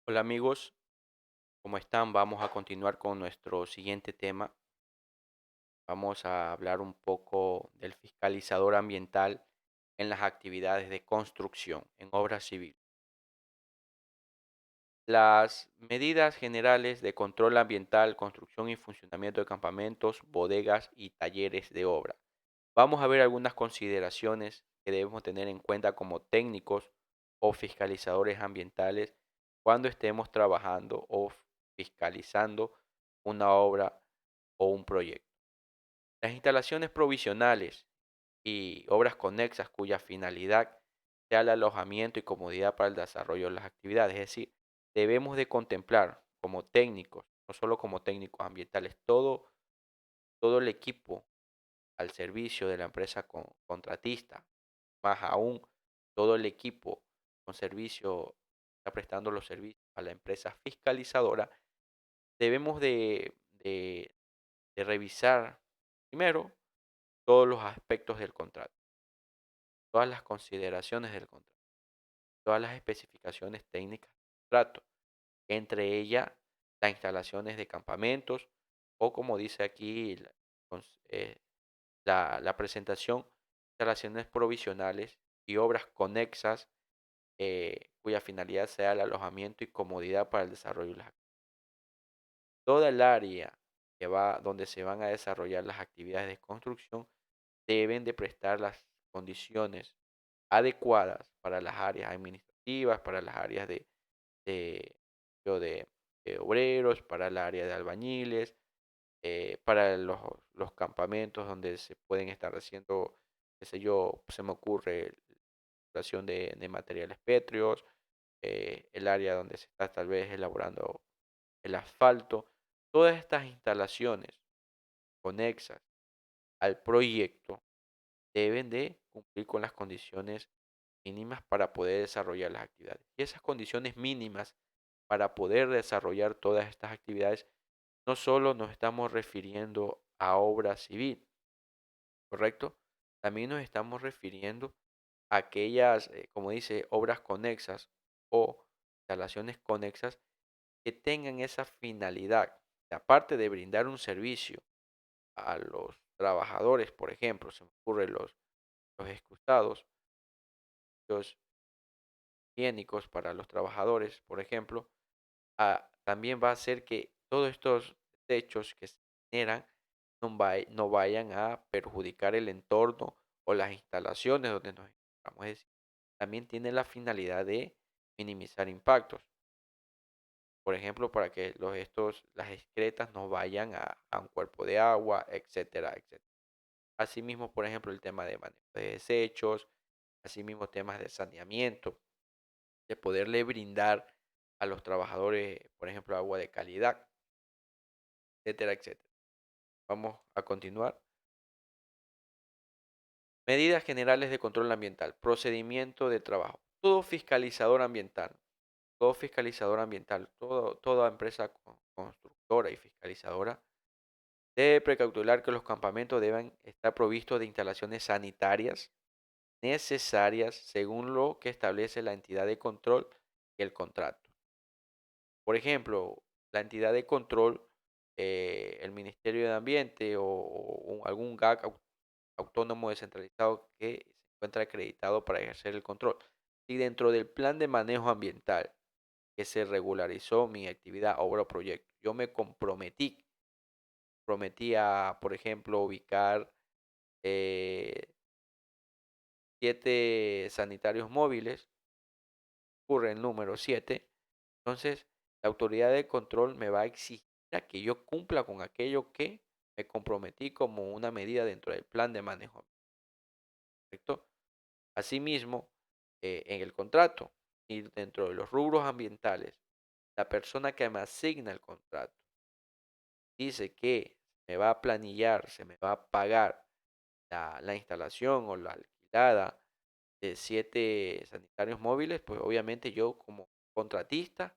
Hola amigos, ¿cómo están? Vamos a continuar con nuestro siguiente tema. Vamos a hablar un poco del fiscalizador ambiental en las actividades de construcción, en obra civil. Las medidas generales de control ambiental, construcción y funcionamiento de campamentos, bodegas y talleres de obra. Vamos a ver algunas consideraciones que debemos tener en cuenta como técnicos o fiscalizadores ambientales cuando estemos trabajando o fiscalizando una obra o un proyecto. Las instalaciones provisionales y obras conexas cuya finalidad sea el alojamiento y comodidad para el desarrollo de las actividades. Es decir, debemos de contemplar como técnicos, no solo como técnicos ambientales, todo el equipo al servicio de la empresa contratista, más aún todo el equipo con servicio, está prestando los servicios a la empresa fiscalizadora, debemos de revisar primero todos los aspectos del contrato, todas las consideraciones del contrato, todas las especificaciones técnicas del contrato, entre ellas las instalaciones de campamentos o como dice aquí la presentación, instalaciones provisionales y obras conexas cuya finalidad sea el alojamiento y comodidad para el desarrollo de las actividades. Toda el área donde se van a desarrollar las actividades de construcción deben de prestar las condiciones adecuadas para las áreas administrativas, para las áreas de, de, de obreros, para el área de albañiles, para los campamentos donde se pueden estar haciendo, qué sé yo, se me ocurre explotación de materiales pétreos, el área donde se está tal vez elaborando el asfalto, todas estas instalaciones conexas al proyecto deben de cumplir con las condiciones mínimas para poder desarrollar las actividades. Y esas condiciones mínimas para poder desarrollar todas estas actividades, no solo nos estamos refiriendo a obra civil, ¿correcto? También nos estamos refiriendo a aquellas, como dice, obras conexas o instalaciones conexas que tengan esa finalidad, aparte de brindar un servicio a los trabajadores, por ejemplo, se me ocurren los excusados, los higiénicos para los trabajadores, por ejemplo, también va a hacer que todos estos techos que se generan no vayan a perjudicar el entorno o las instalaciones donde nos encontramos. Es decir, también tiene la finalidad de minimizar impactos. Por ejemplo, para que las excretas no vayan a un cuerpo de agua, etcétera, etcétera. Asimismo, por ejemplo, el tema de manejo de desechos, asimismo temas de saneamiento, de poderle brindar a los trabajadores, por ejemplo, agua de calidad, etcétera, etcétera. Vamos a continuar. Medidas generales de control ambiental, procedimiento de trabajo. Todo fiscalizador ambiental, toda empresa constructora y fiscalizadora debe precautelar que los campamentos deben estar provistos de instalaciones sanitarias necesarias según lo que establece la entidad de control y el contrato. Por ejemplo, la entidad de control, el Ministerio de Ambiente o algún GAC autónomo descentralizado que se encuentra acreditado para ejercer el control. Si dentro del plan de manejo ambiental que se regularizó mi actividad, obra o proyecto, yo me prometí a, por ejemplo, ubicar eh, 7 sanitarios móviles, ocurre el número 7, entonces la autoridad de control me va a exigir a que yo cumpla con aquello que me comprometí como una medida dentro del plan de manejo, ¿correcto? Asimismo, en el contrato y dentro de los rubros ambientales, la persona que me asigna el contrato dice que me va a planillar, se me va a pagar la instalación o la alquilada de 7 sanitarios móviles, pues obviamente yo como contratista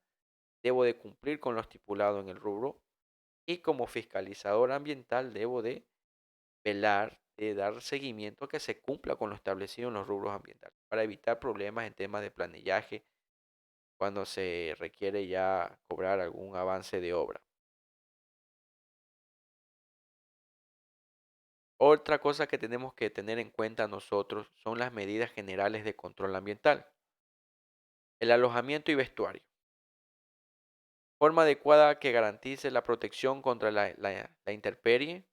debo de cumplir con lo estipulado en el rubro y como fiscalizador ambiental debo de velar, de dar seguimiento a que se cumpla con lo establecido en los rubros ambientales para evitar problemas en temas de planillaje cuando se requiere ya cobrar algún avance de obra. Otra cosa que tenemos que tener en cuenta nosotros son las medidas generales de control ambiental. El alojamiento y vestuario. Forma adecuada que garantice la protección contra la intemperie,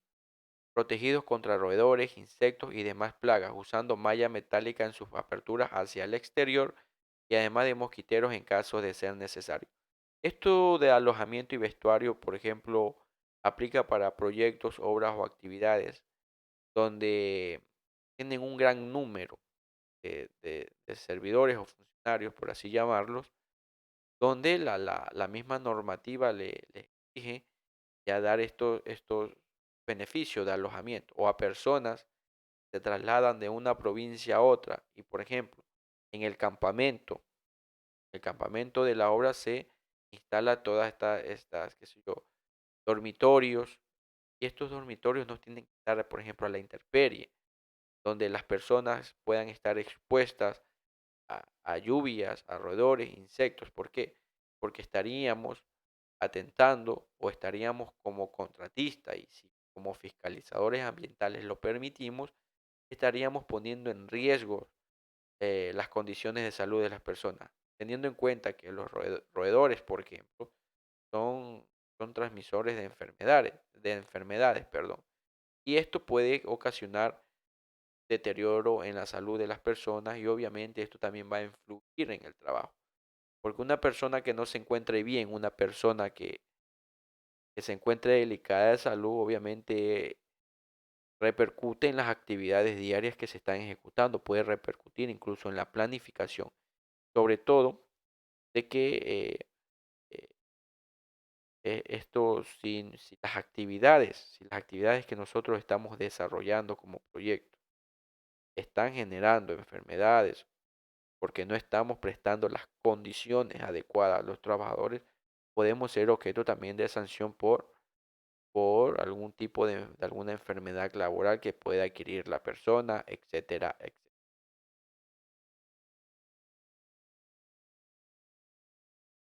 protegidos contra roedores, insectos y demás plagas, usando malla metálica en sus aperturas hacia el exterior y además de mosquiteros en caso de ser necesario. Esto de alojamiento y vestuario, por ejemplo, aplica para proyectos, obras o actividades donde tienen un gran número de servidores o funcionarios, por así llamarlos, donde la misma normativa le exige ya dar estos beneficios de alojamiento o a personas que se trasladan de una provincia a otra y, por ejemplo, en el campamento de la obra se instala todas estas, qué sé yo, dormitorios, y estos dormitorios no tienen que estar, por ejemplo, a la intemperie, donde las personas puedan estar expuestas a lluvias, a roedores, insectos. ¿Por qué? Porque estaríamos atentando o estaríamos como contratistas y si como fiscalizadores ambientales lo permitimos, estaríamos poniendo en riesgo las condiciones de salud de las personas, teniendo en cuenta que los roedores, por ejemplo, son, son transmisores de enfermedades, perdón, y esto puede ocasionar deterioro en la salud de las personas y obviamente esto también va a influir en el trabajo. Porque una persona que no se encuentre bien, una persona que se encuentre delicada de salud, obviamente repercute en las actividades diarias que se están ejecutando, puede repercutir incluso en la planificación, sobre todo de que eh, si las actividades que nosotros estamos desarrollando como proyecto están generando enfermedades porque no estamos prestando las condiciones adecuadas a los trabajadores, podemos ser objeto también de sanción por algún tipo de alguna enfermedad laboral que pueda adquirir la persona, etcétera, etcétera.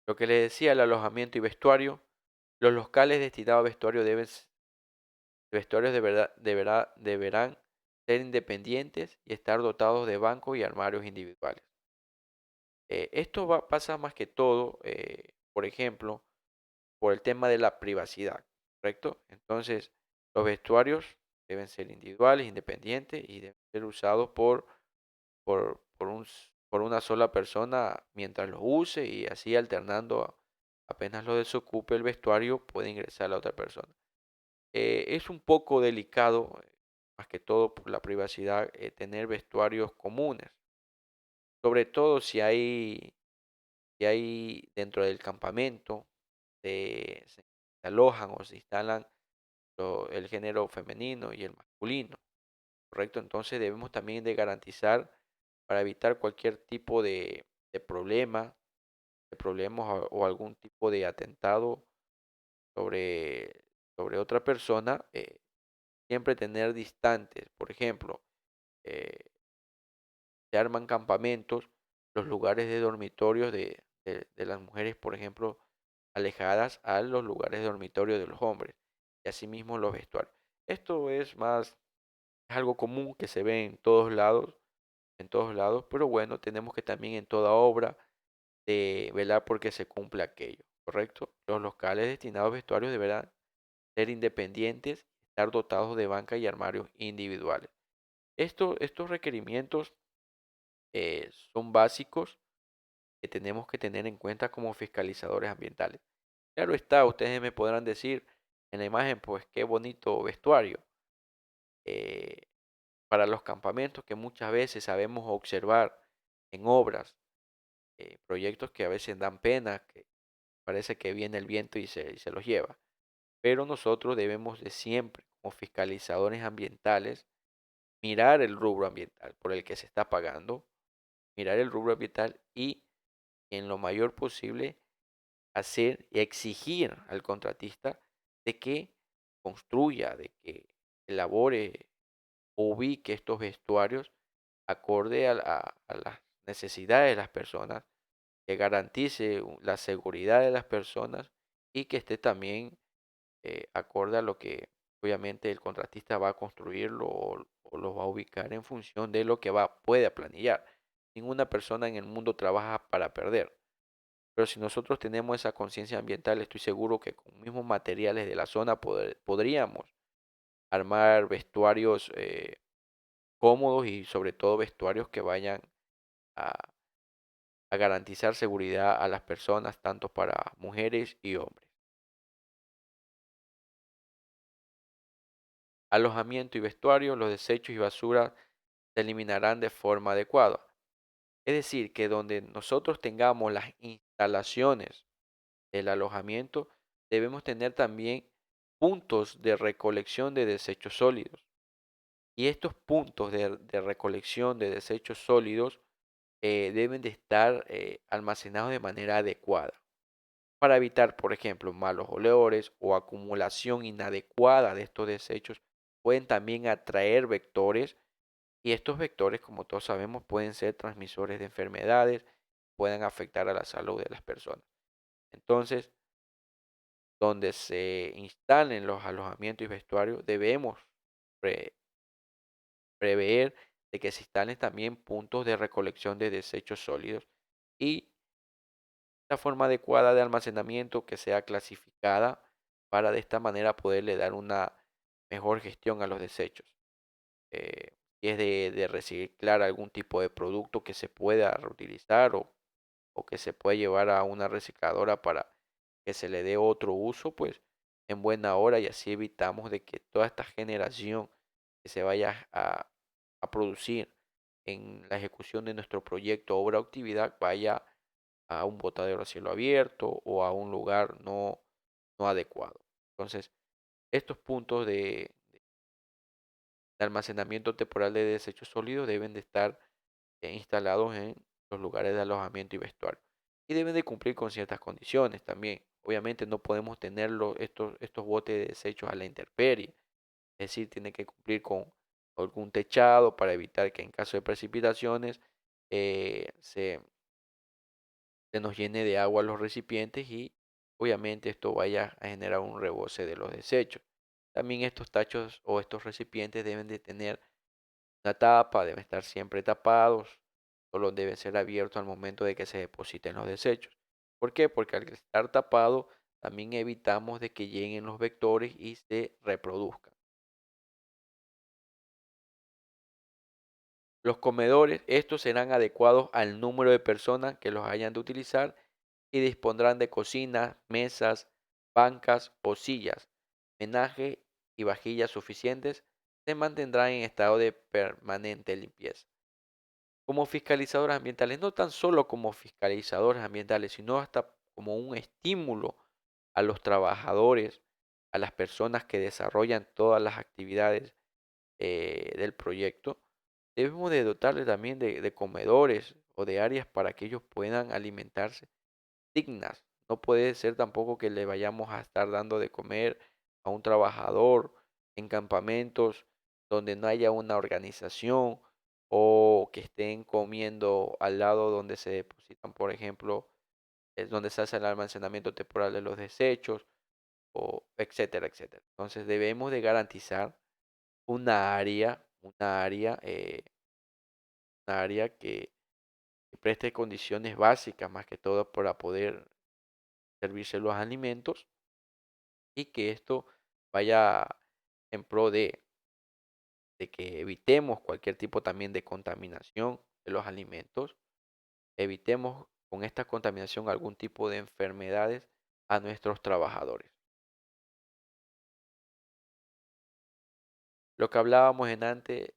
Lo que les decía, el alojamiento y vestuario, los locales destinados a vestuario vestuarios deberán ser independientes y estar dotados de bancos y armarios individuales. Esto pasa más que todo, por ejemplo, por el tema de la privacidad, ¿correcto? Entonces, los vestuarios deben ser individuales, independientes y deben ser usados por una sola persona mientras los use y así alternando, apenas lo desocupe el vestuario, puede ingresar la otra persona. Es un poco delicado, más que todo por la privacidad, tener vestuarios comunes, sobre todo si hay dentro del campamento, se alojan o se instalan el género femenino y el masculino, ¿correcto? Entonces debemos también de garantizar para evitar cualquier tipo de problema, de problemas o algún tipo de atentado sobre, sobre otra persona, siempre tener distantes. Por ejemplo, eh, se arman campamentos, los lugares de dormitorios de las mujeres, por ejemplo, alejadas a los lugares de dormitorio de los hombres, y asimismo los vestuarios. Esto es algo común que se ve en todos lados, pero bueno, tenemos que también en toda obra de velar porque se cumpla aquello, ¿correcto? Los locales destinados a vestuarios deberán ser independientes, estar dotados de banca y armarios individuales. Estos requerimientos son básicos que tenemos que tener en cuenta como fiscalizadores ambientales. Claro está, ustedes me podrán decir en la imagen, pues qué bonito vestuario. eh, para los campamentos que muchas veces sabemos observar en obras, proyectos que a veces dan pena, que parece que viene el viento y se los lleva. Pero nosotros debemos de siempre, como fiscalizadores ambientales, mirar el rubro ambiental por el que se está pagando, mirar el rubro ambiental y en lo mayor posible hacer y exigir al contratista de que construya, de que elabore o ubique estos vestuarios acorde a las necesidades de las personas, que garantice la seguridad de las personas y que esté también acorde a lo que obviamente el contratista va a construirlo o lo va a ubicar en función de lo que puede planillar. Ninguna persona en el mundo trabaja para perder. Pero si nosotros tenemos esa conciencia ambiental, estoy seguro que con mismos materiales de la zona podríamos armar vestuarios cómodos y sobre todo vestuarios que vayan a, a garantizar seguridad a las personas, tanto para mujeres y hombres. Alojamiento y vestuario, los desechos y basura se eliminarán de forma adecuada. Es decir, que donde nosotros tengamos las instalaciones del alojamiento, debemos tener también puntos de recolección de desechos sólidos. Y estos puntos de recolección de desechos sólidos deben de estar almacenados de manera adecuada para evitar, por ejemplo, malos olores o acumulación inadecuada de estos desechos. Pueden también atraer vectores y estos vectores, como todos sabemos, pueden ser transmisores de enfermedades, pueden afectar a la salud de las personas. Entonces, donde se instalen los alojamientos y vestuarios, debemos pre- prever de que se instalen también puntos de recolección de desechos sólidos y la forma adecuada de almacenamiento que sea clasificada para de esta manera poderle dar una mejor gestión a los desechos. Si es de reciclar algún tipo de producto que se pueda reutilizar o que se pueda llevar a una recicladora para que se le dé otro uso, pues en buena hora y así evitamos de que toda esta generación que se vaya a producir en la ejecución de nuestro proyecto, obra o actividad vaya a un botadero a cielo abierto o a un lugar no adecuado. Entonces, estos puntos de almacenamiento temporal de desechos sólidos deben de estar instalados en los lugares de alojamiento y vestuario. Y deben de cumplir con ciertas condiciones también. Obviamente no podemos tener estos botes de desechos a la intemperie. Es decir, tiene que cumplir con algún techado para evitar que en caso de precipitaciones eh, se, se nos llene de agua los recipientes y obviamente esto vaya a generar un rebose de los desechos. También estos tachos o estos recipientes deben de tener una tapa, deben estar siempre tapados, solo deben ser abiertos al momento de que se depositen los desechos. ¿Por qué? Porque al estar tapado también evitamos de que lleguen los vectores y se reproduzcan. Los comedores, estos serán adecuados al número de personas que los hayan de utilizar y dispondrán de cocinas, mesas, bancas o sillas, menaje y vajillas suficientes. Se mantendrán en estado de permanente limpieza. Como fiscalizadores ambientales, no tan solo como fiscalizadores ambientales, sino hasta como un estímulo a los trabajadores, a las personas que desarrollan todas las actividades del proyecto, debemos de dotarles también de comedores o de áreas para que ellos puedan alimentarse dignas. No puede ser tampoco que le vayamos a estar dando de comer a un trabajador en campamentos donde no haya una organización o que estén comiendo al lado donde se depositan, por ejemplo, es donde se hace el almacenamiento temporal de los desechos o etcétera, etcétera. Entonces debemos de garantizar una área, una área que preste condiciones básicas más que todo para poder servirse los alimentos y que esto vaya en pro de que evitemos cualquier tipo también de contaminación de los alimentos, evitemos con esta contaminación algún tipo de enfermedades a nuestros trabajadores. Lo que hablábamos en antes,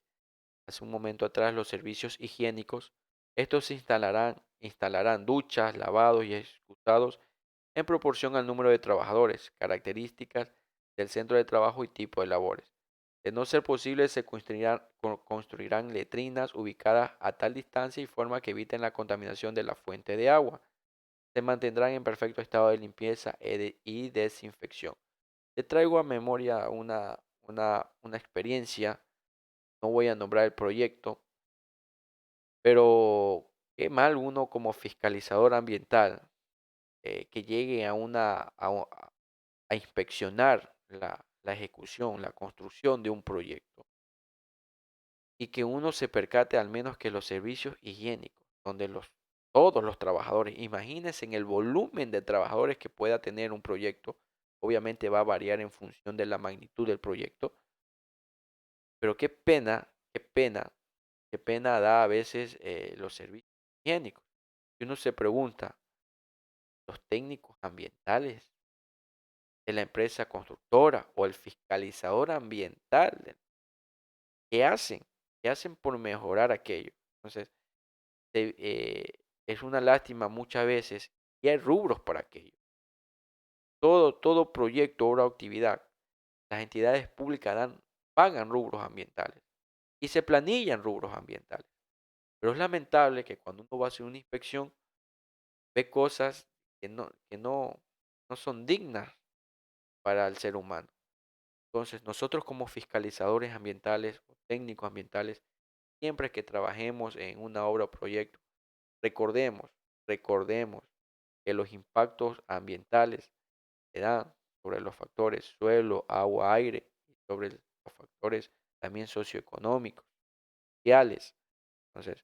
hace un momento atrás, los servicios higiénicos, estos instalarán duchas, lavados y excusados en proporción al número de trabajadores, características del centro de trabajo y tipo de labores. De no ser posible, se construirán letrinas ubicadas a tal distancia y forma que eviten la contaminación de la fuente de agua. Se mantendrán en perfecto estado de limpieza y desinfección. Te traigo a memoria una experiencia, no voy a nombrar el proyecto, pero Qué mal uno como fiscalizador ambiental que llegue a inspeccionar la ejecución, la construcción de un proyecto y que uno se percate al menos que los servicios higiénicos, donde todos los trabajadores, imagínense en el volumen de trabajadores que pueda tener un proyecto, obviamente va a variar en función de la magnitud del proyecto, pero qué pena da a veces los servicios higiénicos. Y uno se pregunta, los técnicos ambientales de la empresa constructora o el fiscalizador ambiental, ¿qué hacen? ¿Qué hacen por mejorar aquello? Entonces, es una lástima muchas veces y hay rubros para aquello. Todo proyecto, obra o actividad, las entidades públicas pagan rubros ambientales y se planillan rubros ambientales. Pero es lamentable que cuando uno va a hacer una inspección, ve cosas que no son dignas para el ser humano. Entonces, nosotros como fiscalizadores ambientales o técnicos ambientales, siempre que trabajemos en una obra o proyecto, recordemos, recordemos que los impactos ambientales se dan sobre los factores suelo, agua, aire, y sobre los factores también socioeconómicos, sociales. Entonces,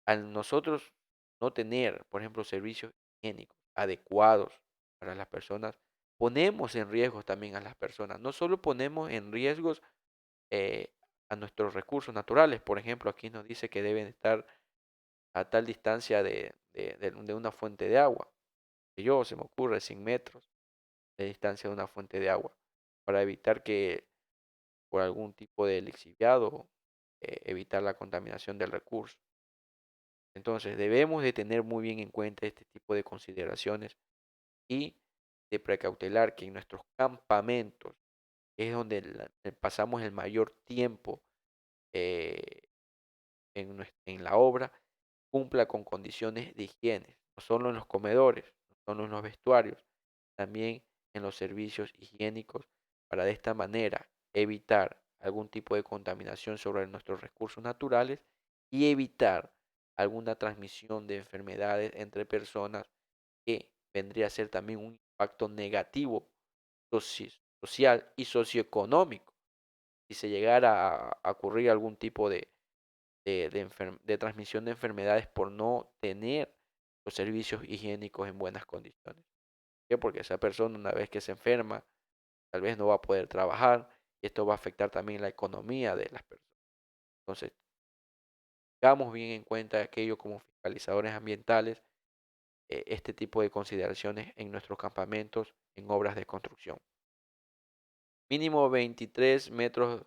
al nosotros no tener, por ejemplo, servicios higiénicos adecuados para las personas, ponemos en riesgo también a las personas. No solo ponemos en riesgos eh, a nuestros recursos naturales, por ejemplo, aquí nos dice que deben estar a tal distancia de una fuente de agua. Que yo se me ocurre 100 metros de distancia de una fuente de agua, para evitar que por algún tipo de lixiviado, evitar la contaminación del recurso. Entonces, debemos de tener muy bien en cuenta este tipo de consideraciones y de precautelar que en nuestros campamentos es donde pasamos el mayor tiempo eh, en la obra, cumpla con condiciones de higiene, no solo en los comedores, no solo en los vestuarios, también en los servicios higiénicos, para de esta manera evitar algún tipo de contaminación sobre nuestros recursos naturales y evitar alguna transmisión de enfermedades entre personas que vendría a ser también un impacto negativo social y socioeconómico si se llegara a ocurrir algún tipo de transmisión de enfermedades por no tener los servicios higiénicos en buenas condiciones. ¿Por qué? Porque esa persona una vez que se enferma, tal vez no va a poder trabajar y esto va a afectar también la economía de las personas. Entonces, tengamos bien en cuenta aquello como fiscalizadores ambientales, este tipo de consideraciones en nuestros campamentos, en obras de construcción. Mínimo 23 metros,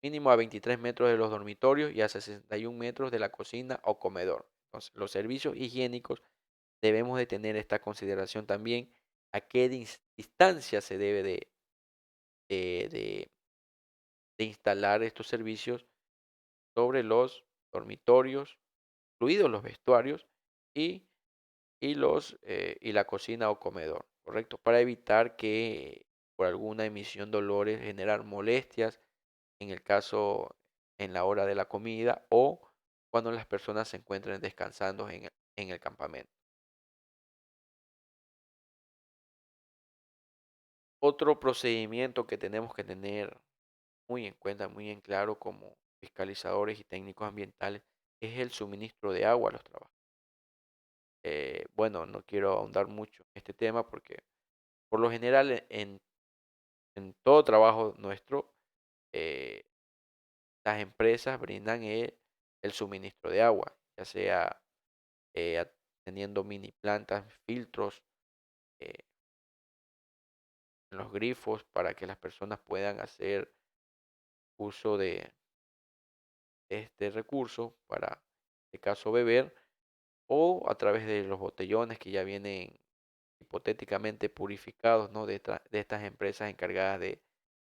mínimo a 23 metros de los dormitorios y a 61 metros de la cocina o comedor. Entonces, los servicios higiénicos debemos de tener esta consideración también a qué distancia se debe de, de- de instalar estos servicios sobre los dormitorios, incluidos los vestuarios y, y la cocina o comedor, ¿correcto? Para evitar que por alguna emisión de olores generar molestias en el caso en la hora de la comida o cuando las personas se encuentren descansando en el campamento. Otro procedimiento que tenemos que tener muy en cuenta, muy en claro como fiscalizadores y técnicos ambientales es el suministro de agua a los trabajadores. Bueno, no quiero ahondar mucho en este tema porque por lo general en todo trabajo nuestro, eh, las empresas brindan el suministro de agua, ya sea teniendo mini plantas, filtros eh, en los grifos para que las personas puedan hacer uso de este recurso para, en este caso, beber o a través de los botellones que ya vienen hipotéticamente purificados, ¿no? De estas empresas encargadas de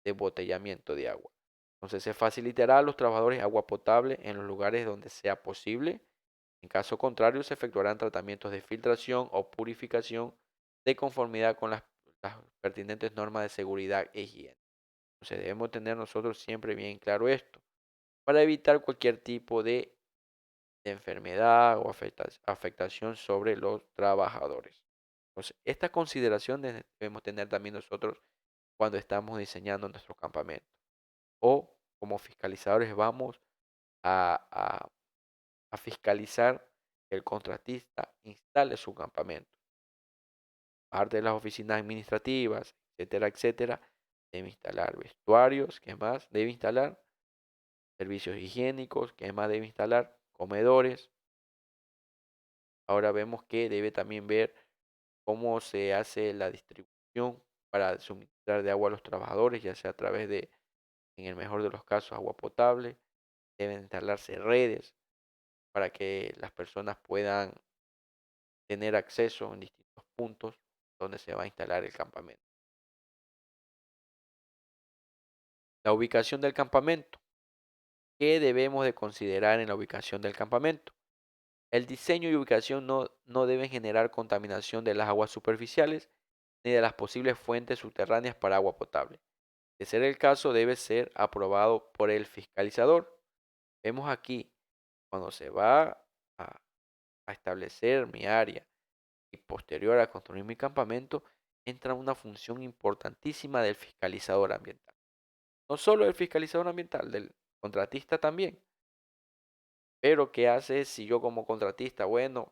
embotellamiento de agua. Entonces se facilitará a los trabajadores agua potable en los lugares donde sea posible. En caso contrario, se efectuarán tratamientos de filtración o purificación de conformidad con las pertinentes normas de seguridad e higiene. Entonces debemos tener nosotros siempre bien claro esto para evitar cualquier tipo de de enfermedad o afectación sobre los trabajadores. Entonces, esta consideración debemos tener también nosotros cuando estamos diseñando nuestro campamento. O como fiscalizadores vamos a, a fiscalizar que el contratista instale su campamento. Parte de las oficinas administrativas, etcétera, etcétera, debe instalar vestuarios, ¿qué más? Debe instalar servicios higiénicos, ¿qué más debe instalar? Comedores. Ahora vemos que debe también ver cómo se hace la distribución para suministrar de agua a los trabajadores, ya sea a través de, en el mejor de los casos, agua potable. Deben instalarse redes para que las personas puedan tener acceso en distintos puntos donde se va a instalar el campamento. La ubicación del campamento. ¿Qué debemos de considerar en la ubicación del campamento? El diseño y ubicación no deben generar contaminación de las aguas superficiales ni de las posibles fuentes subterráneas para agua potable. De ser el caso, debe ser aprobado por el fiscalizador. Vemos aquí, cuando se va a, a establecer mi área y posterior a construir mi campamento, entra una función importantísima del fiscalizador ambiental. No solo del fiscalizador ambiental, del contratista también. Pero ¿qué hace si yo como contratista, bueno,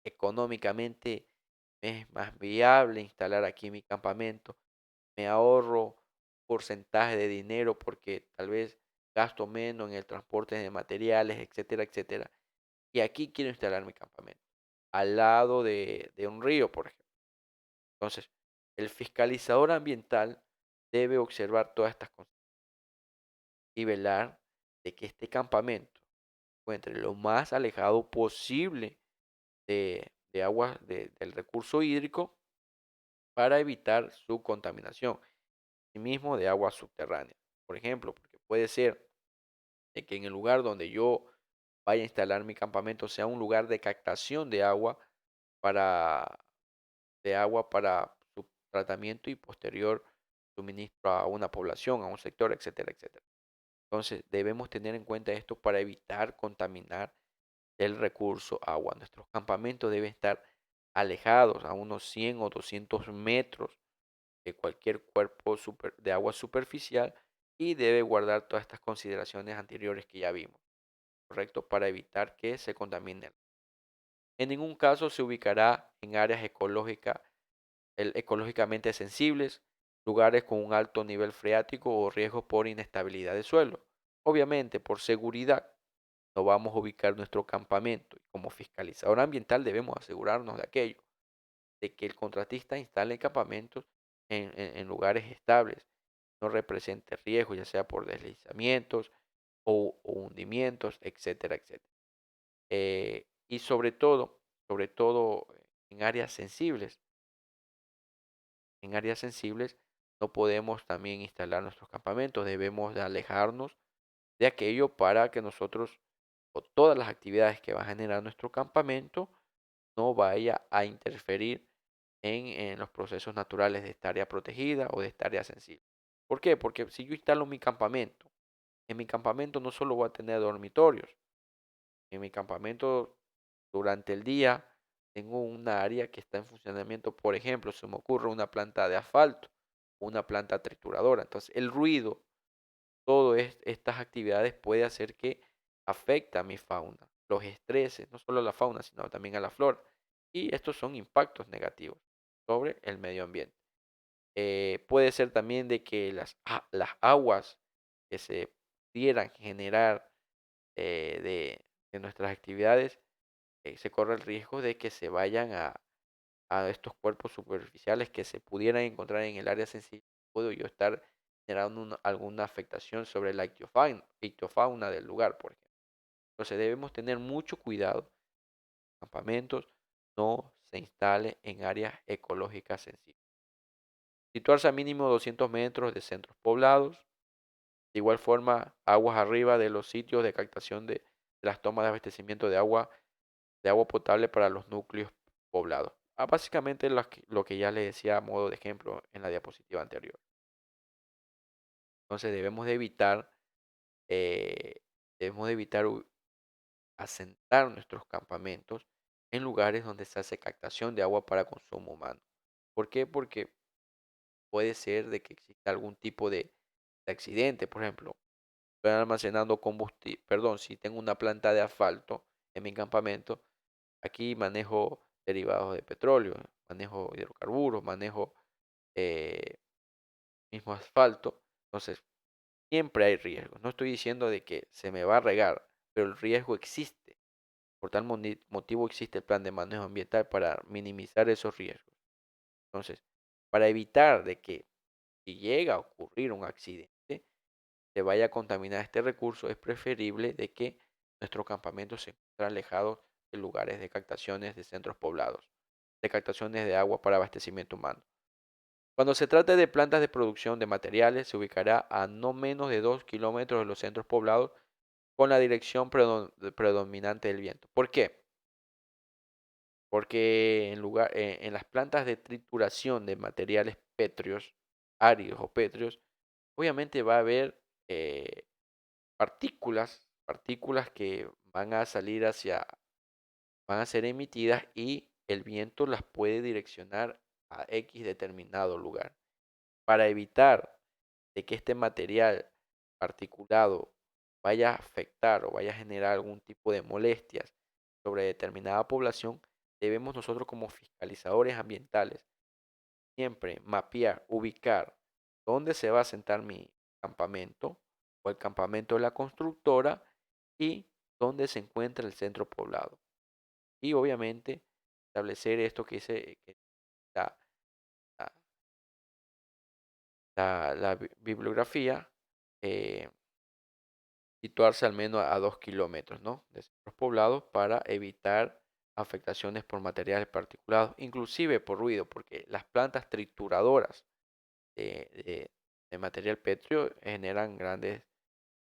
económicamente me es más viable instalar aquí mi campamento? Me ahorro porcentaje de dinero porque tal vez gasto menos en el transporte de materiales, etcétera, etcétera. Y aquí quiero instalar mi campamento, al lado de un río, por ejemplo. Entonces, el fiscalizador ambiental debe observar todas estas cosas y velar de que este campamento se encuentre lo más alejado posible de agua del recurso hídrico para evitar su contaminación, y mismo de agua subterránea. Por ejemplo, porque puede ser de que en el lugar donde yo vaya a instalar mi campamento sea un lugar de captación para, de agua para su tratamiento y posterior suministro a una población, a un sector, etcétera, etcétera. Entonces debemos tener en cuenta esto para evitar contaminar el recurso agua. Nuestros campamentos deben estar alejados a unos 100 o 200 metros de cualquier cuerpo de agua superficial y debe guardar todas estas consideraciones anteriores que ya vimos, ¿correcto? Para evitar que se contamine. En ningún caso se ubicará en áreas ecológicamente sensibles, lugares con un alto nivel freático o riesgo por inestabilidad de suelo. Obviamente, por seguridad, no vamos a ubicar nuestro campamento. Como fiscalizador ambiental debemos asegurarnos de aquello, de que el contratista instale campamentos en lugares estables, no represente riesgo, ya sea por deslizamientos o hundimientos, etcétera, etcétera. Y sobre todo en áreas sensibles, no podemos también instalar nuestros campamentos, debemos de alejarnos de aquello para que nosotros o todas las actividades que va a generar nuestro campamento no vaya a interferir en los procesos naturales de esta área protegida o de esta área sensible. ¿Por qué? Porque si yo instalo mi campamento, en mi campamento no solo voy a tener dormitorios, en mi campamento durante el día tengo una área que está en funcionamiento, por ejemplo, se me ocurre una planta de asfalto, una planta trituradora. Entonces, el ruido, todas estas actividades puede hacer que afecte a mi fauna, los estreses, no solo a la fauna, sino también a la flora. Y estos son impactos negativos sobre el medio ambiente. Puede ser también de que las aguas que se pudieran generar de nuestras actividades, se corre el riesgo de que se vayan a estos cuerpos superficiales que se pudieran encontrar en el área sensible. Puedo yo estar generando alguna afectación sobre la ictiofauna del lugar, por ejemplo. Entonces debemos tener mucho cuidado. Campamentos no se instale en áreas ecológicas sensibles. Situarse a mínimo 200 metros de centros poblados. De igual forma, aguas arriba de los sitios de captación de las tomas de abastecimiento de agua potable para los núcleos poblados. Básicamente lo que ya les decía a modo de ejemplo en la diapositiva anterior. Entonces eh, debemos de evitar asentar nuestros campamentos en lugares donde se hace captación de agua para consumo humano. ¿Por qué? Porque puede ser de que exista algún tipo de accidente. Por ejemplo, estoy almacenando combustible, perdón, si tengo una planta de asfalto en mi campamento, aquí manejo derivados de petróleo, manejo hidrocarburos, manejo eh, mismo asfalto. Entonces, siempre hay riesgos. No estoy diciendo de que se me va a regar, pero el riesgo existe. Por tal motivo existe el plan de manejo ambiental para minimizar esos riesgos. Entonces, para evitar de que si llega a ocurrir un accidente, se vaya a contaminar este recurso, es preferible de que nuestros campamentos se encuentren alejados de lugares de captaciones de centros poblados, de captaciones de agua para abastecimiento humano. Cuando se trate de plantas de producción de materiales, se ubicará a no menos de 2 kilómetros de los centros poblados con la dirección predominante del viento. ¿Por qué? Porque en las plantas de trituración de materiales pétreos, áridos o pétreos, obviamente va a haber eh, partículas que van a salir van a ser emitidas y el viento las puede direccionar a X determinado lugar. Para evitar de que este material particulado vaya a afectar o vaya a generar algún tipo de molestias sobre determinada población, debemos nosotros como fiscalizadores ambientales siempre mapear, ubicar dónde se va a sentar mi campamento o el campamento de la constructora y dónde se encuentra el centro poblado. Y obviamente establecer esto que dice que la, la- la bibliografía, eh, situarse al menos a 2 kilómetros, ¿no?, de centros poblados para evitar afectaciones por materiales particulados, inclusive por ruido, porque las plantas trituradoras de material pétreo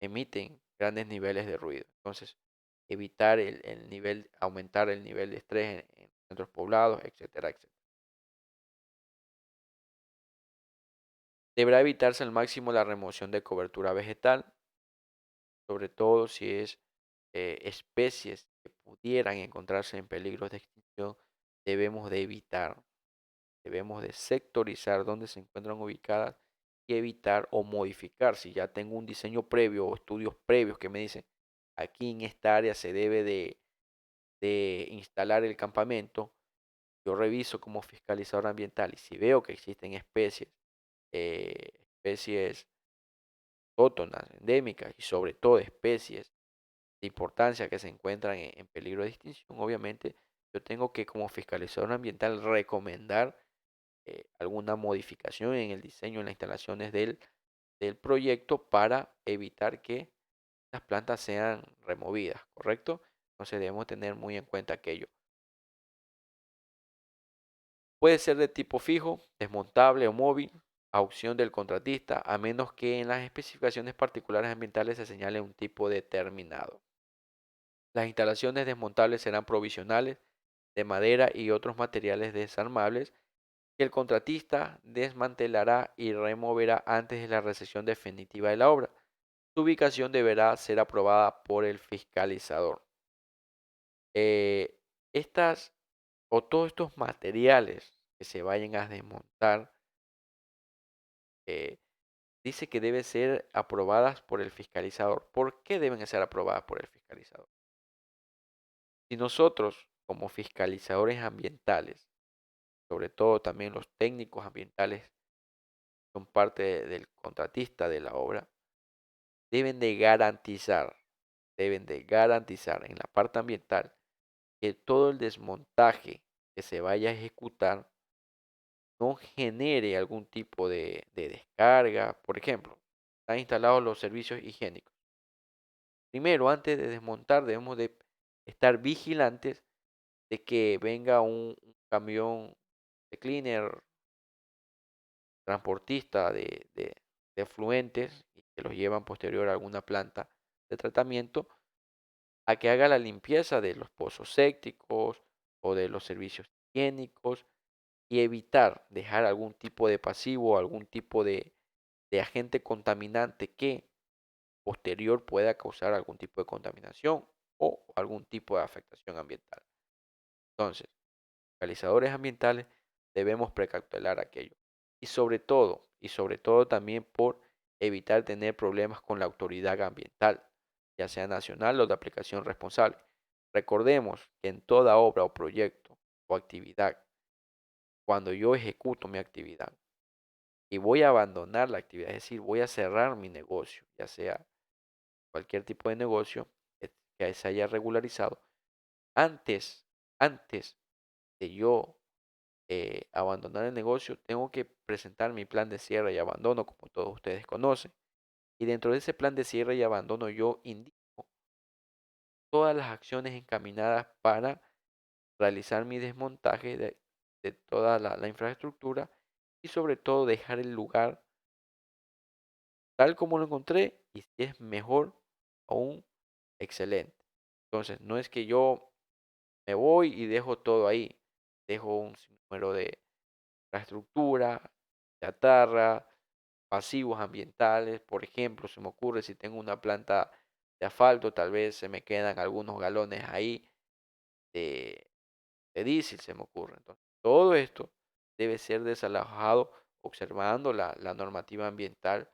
emiten grandes niveles de ruido. Entonces, evitar el nivel, aumentar el nivel de estrés en centros poblados, etcétera, etcétera. Deberá evitarse al máximo la remoción de cobertura vegetal, sobre todo si es especies que pudieran encontrarse en peligro de extinción, debemos de evitar, debemos de sectorizar dónde se encuentran ubicadas y evitar o modificar. Si ya tengo un diseño previo o estudios previos que me dicen aquí en esta área se debe de instalar el campamento, yo reviso como fiscalizador ambiental y si veo que existen especies autóctonas, endémicas y sobre todo especies de importancia que se encuentran en peligro de extinción, obviamente yo tengo que como fiscalizador ambiental recomendar alguna modificación en el diseño, en las instalaciones del proyecto para evitar que las plantas sean removidas, ¿correcto? Entonces debemos tener muy en cuenta aquello. Puede ser de tipo fijo, desmontable o móvil, a opción del contratista, a menos que en las especificaciones particulares ambientales se señale un tipo determinado. Las instalaciones desmontables serán provisionales de madera y otros materiales desarmables que el contratista desmantelará y removerá antes de la recepción definitiva de la obra. Su ubicación deberá ser aprobada por el fiscalizador. Eh, estas o todos estos materiales que se vayan a desmontar, eh, dice que deben ser aprobadas por el fiscalizador. ¿Por qué deben ser aprobadas por el fiscalizador? Si nosotros, como fiscalizadores ambientales, sobre todo también los técnicos ambientales, son parte del contratista de la obra, deben de garantizar, deben de garantizar en la parte ambiental que todo el desmontaje que se vaya a ejecutar no genere algún tipo de descarga. Por ejemplo, están instalados los servicios higiénicos. Primero, antes de desmontar, debemos de estar vigilantes de que venga un camión de cleaner, transportista de efluentes y que los llevan posterior a alguna planta de tratamiento a que haga la limpieza de los pozos sépticos o de los servicios higiénicos y evitar dejar algún tipo de pasivo, algún tipo de agente contaminante que posterior pueda causar algún tipo de contaminación o algún tipo de afectación ambiental. Entonces, fiscalizadores ambientales debemos precautelar aquello. Y sobre todo también por evitar tener problemas con la autoridad ambiental, ya sea nacional o de aplicación responsable. Recordemos que en toda obra o proyecto o actividad, cuando yo ejecuto mi actividad y voy a abandonar la actividad, es decir, voy a cerrar mi negocio, ya sea cualquier tipo de negocio que se haya regularizado, antes, antes de yo abandonar el negocio, tengo que presentar mi plan de cierre y abandono, como todos ustedes conocen. Y dentro de ese plan de cierre y abandono, yo indico todas las acciones encaminadas para realizar mi desmontaje de toda la infraestructura y sobre todo dejar el lugar tal como lo encontré y si es mejor, aún excelente. Entonces, no es que yo me voy y dejo todo ahí, dejo un sinnúmero de infraestructura, chatarra, pasivos ambientales. Por ejemplo, se me ocurre si tengo una planta de asfalto, tal vez se me quedan algunos galones ahí de, de diésel, se me ocurre. Entonces, todo esto debe ser desalojado observando la normativa ambiental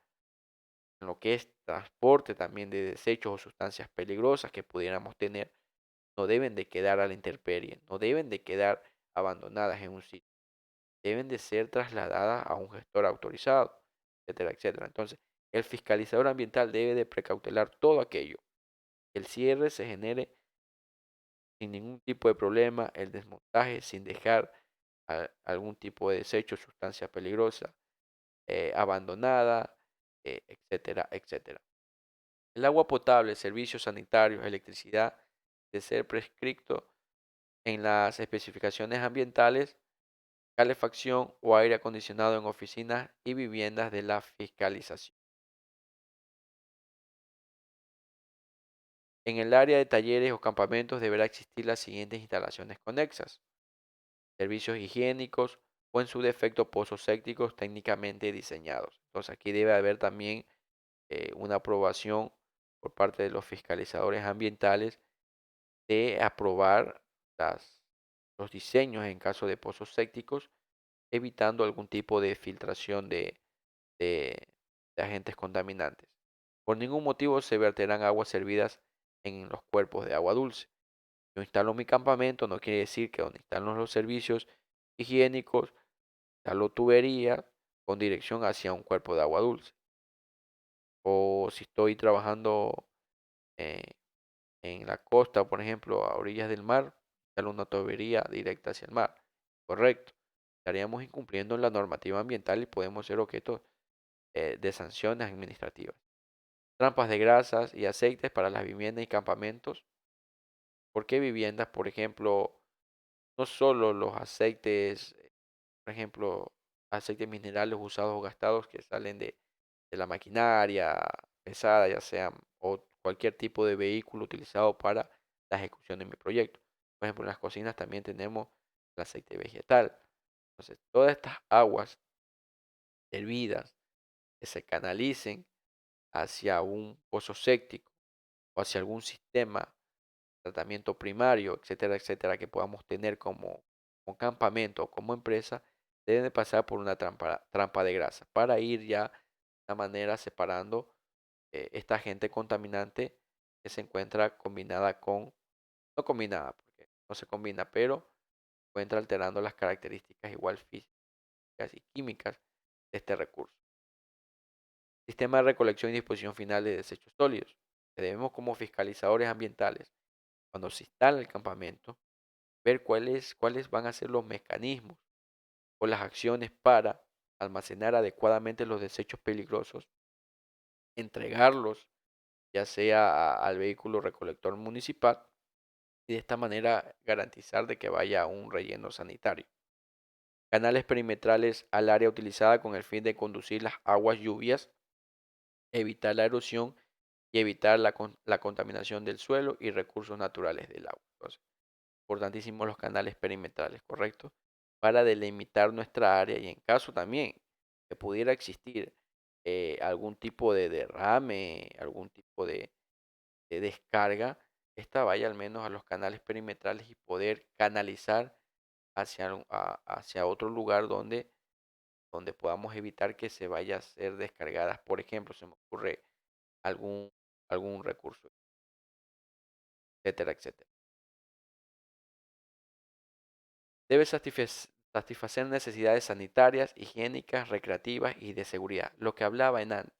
en lo que es transporte también de desechos o sustancias peligrosas que pudiéramos tener. No deben de quedar a la intemperie, no deben de quedar abandonadas en un sitio, deben de ser trasladadas a un gestor autorizado, etcétera, etcétera. Entonces, el fiscalizador ambiental debe de precautelar todo aquello, que el cierre se genere sin ningún tipo de problema, el desmontaje sin dejar algún tipo de desecho, sustancia peligrosa, abandonada, etcétera, etcétera. El agua potable, servicios sanitarios, electricidad, de ser prescrito en las especificaciones ambientales, calefacción o aire acondicionado en oficinas y viviendas de la fiscalización. En el área de talleres o campamentos deberá existir las siguientes instalaciones conexas: servicios higiénicos o en su defecto pozos sépticos técnicamente diseñados. Entonces aquí debe haber también una aprobación por parte de los fiscalizadores ambientales de aprobar los diseños en caso de pozos sépticos, evitando algún tipo de filtración de- de agentes contaminantes. Por ningún motivo se verterán aguas servidas en los cuerpos de agua dulce. Yo instalo mi campamento, no quiere decir que donde están los servicios higiénicos, instalo tubería con dirección hacia un cuerpo de agua dulce. O si estoy trabajando eh, en la costa, por ejemplo, a orillas del mar, instalo una tubería directa hacia el mar. Correcto. Estaríamos incumpliendo la normativa ambiental y podemos ser objeto de sanciones administrativas. Trampas de grasas y aceites para las viviendas y campamentos. ¿Por qué viviendas? Por ejemplo, no solo los aceites, por ejemplo, aceites minerales usados o gastados que salen de la maquinaria pesada, ya sea o cualquier tipo de vehículo utilizado para la ejecución de mi proyecto. Por ejemplo, en las cocinas también tenemos el aceite vegetal. Entonces, todas estas aguas hervidas que se canalicen hacia un pozo séptico o hacia algún sistema de tratamiento primario, etcétera, etcétera, que podamos tener como campamento o como empresa, deben de pasar por una trampa de grasa para ir ya de una manera separando esta agente contaminante que se encuentra combinada con, no combinada, porque no se combina, pero se encuentra alterando las características igual físicas y químicas de este recurso. Sistema de recolección y disposición final de desechos sólidos. Debemos como fiscalizadores ambientales, cuando se instala el campamento, ver cuáles van a ser los mecanismos o las acciones para almacenar adecuadamente los desechos peligrosos, entregarlos ya sea al vehículo recolector municipal y de esta manera garantizar de que vaya a un relleno sanitario. Canales perimetrales al área utilizada con el fin de conducir las aguas lluvias, evitar la erosión y evitar la contaminación del suelo y recursos naturales del agua. Entonces, importantísimos los canales perimetrales, ¿correcto? Para delimitar nuestra área y en caso también que pudiera existir algún tipo de derrame, algún tipo de descarga, esta vaya al menos a los canales perimetrales y poder canalizar hacia otro lugar donde podamos evitar que se vaya a ser descargadas. Por ejemplo, se me ocurre algún, algún recurso, etcétera, etcétera. Debe satisfacer necesidades sanitarias, higiénicas, recreativas y de seguridad. Lo que hablaba en antes.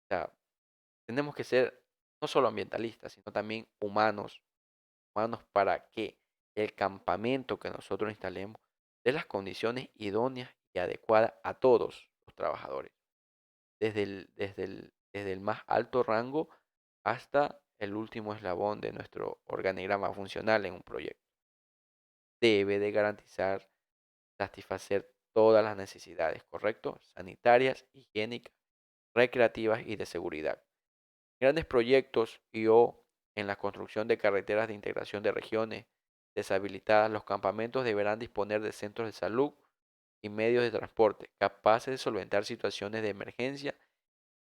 O sea, tenemos que ser no solo ambientalistas, sino también humanos para que el campamento que nosotros instalemos dé las condiciones idóneas y adecuadas a todos los trabajadores, desde el más alto rango hasta el último eslabón de nuestro organigrama funcional en un proyecto. Debe de garantizar satisfacer todas las necesidades, ¿correcto? Sanitarias, higiénicas, recreativas y de seguridad. Grandes proyectos y o en la construcción de carreteras de integración de regiones deshabilitadas, los campamentos deberán disponer de centros de salud y medios de transporte capaces de solventar situaciones de emergencia,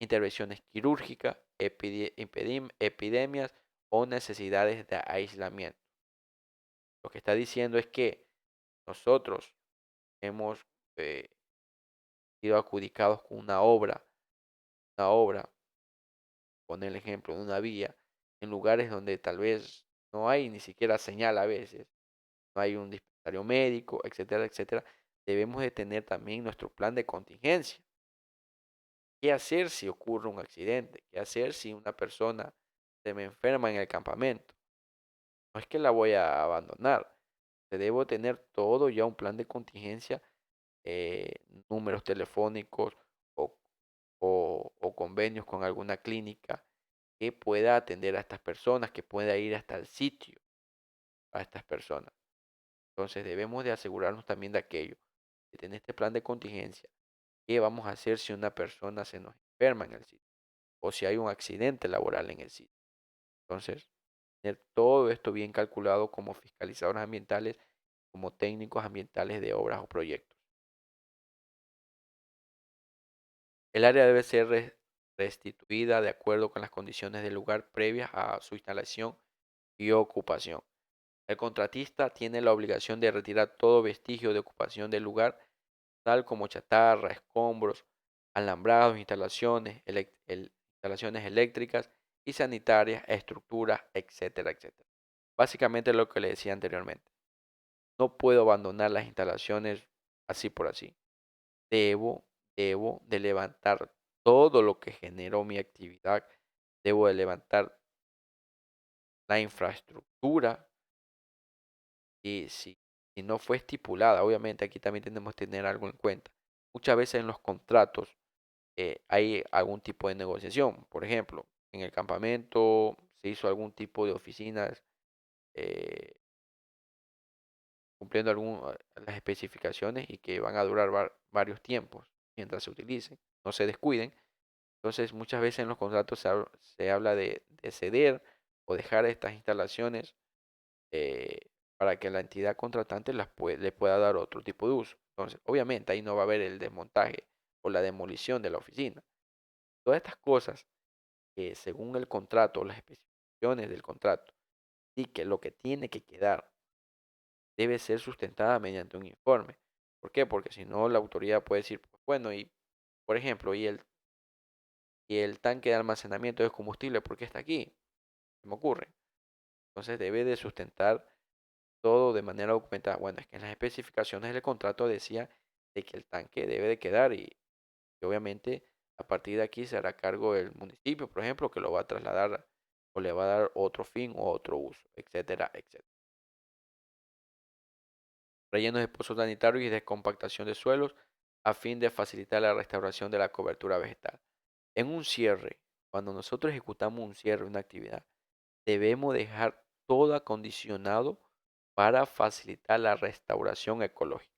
intervenciones quirúrgicas, epidemias o necesidades de aislamiento. Lo que está diciendo es que nosotros hemos eh, sido adjudicados con una obra, poner el ejemplo de una vía, en lugares donde tal vez no hay ni siquiera señal a veces, no hay un dispensario médico, etcétera, etcétera, debemos de tener también nuestro plan de contingencia. ¿Qué hacer si ocurre un accidente? ¿Qué hacer si una persona se me enferma en el campamento? No es que la voy a abandonar, debo tener todo ya un plan de contingencia, eh, números telefónicos o, o convenios con alguna clínica que pueda atender a estas personas, que pueda ir hasta el sitio a estas personas. Entonces debemos de asegurarnos también de aquello, de tener este plan de contingencia. ¿Qué vamos a hacer si una persona se nos enferma en el sitio? O si hay un accidente laboral en el sitio. Entonces, tener todo esto bien calculado como fiscalizadores ambientales, como técnicos ambientales de obras o proyectos. El área debe ser restituida de acuerdo con las condiciones del lugar previas a su instalación y ocupación. El contratista tiene la obligación de retirar todo vestigio de ocupación del lugar, tal como chatarra, escombros, alambrados, instalaciones eléctricas y sanitarias, estructuras, etcétera, etcétera. Básicamente lo que le decía anteriormente. No puedo abandonar las instalaciones así por así. Debo, debo de levantar todo lo que generó mi actividad. Debo de levantar la infraestructura y si no fue estipulada, obviamente aquí también tenemos que tener algo en cuenta. Muchas veces en los contratos hay algún tipo de negociación. Por ejemplo, en el campamento se hizo algún tipo de oficinas eh, cumpliendo las especificaciones y que van a durar varios tiempos mientras se utilicen, no se descuiden. Entonces, muchas veces en los contratos se habla de ceder o dejar estas instalaciones eh, para que la entidad contratante le pueda dar otro tipo de uso. Entonces, obviamente ahí no va a haber el desmontaje o la demolición de la oficina. Todas estas cosas que según el contrato, las especificaciones del contrato, y que lo que tiene que quedar debe ser sustentada mediante un informe. ¿Por qué? Porque si no, la autoridad puede decir, pues, bueno, y por ejemplo, y el tanque de almacenamiento de combustible, ¿por qué está aquí? Se me ocurre. Entonces debe de sustentar todo de manera documentada. Bueno, es que en las especificaciones del contrato decía de que el tanque debe de quedar y obviamente a partir de aquí se hará cargo el municipio, por ejemplo, que lo va a trasladar o le va a dar otro fin o otro uso, etcétera, etcétera. Rellenos de pozos sanitarios y descompactación de suelos a fin de facilitar la restauración de la cobertura vegetal. En un cierre, cuando nosotros ejecutamos un cierre, una actividad, debemos dejar todo acondicionado para facilitar la restauración ecológica.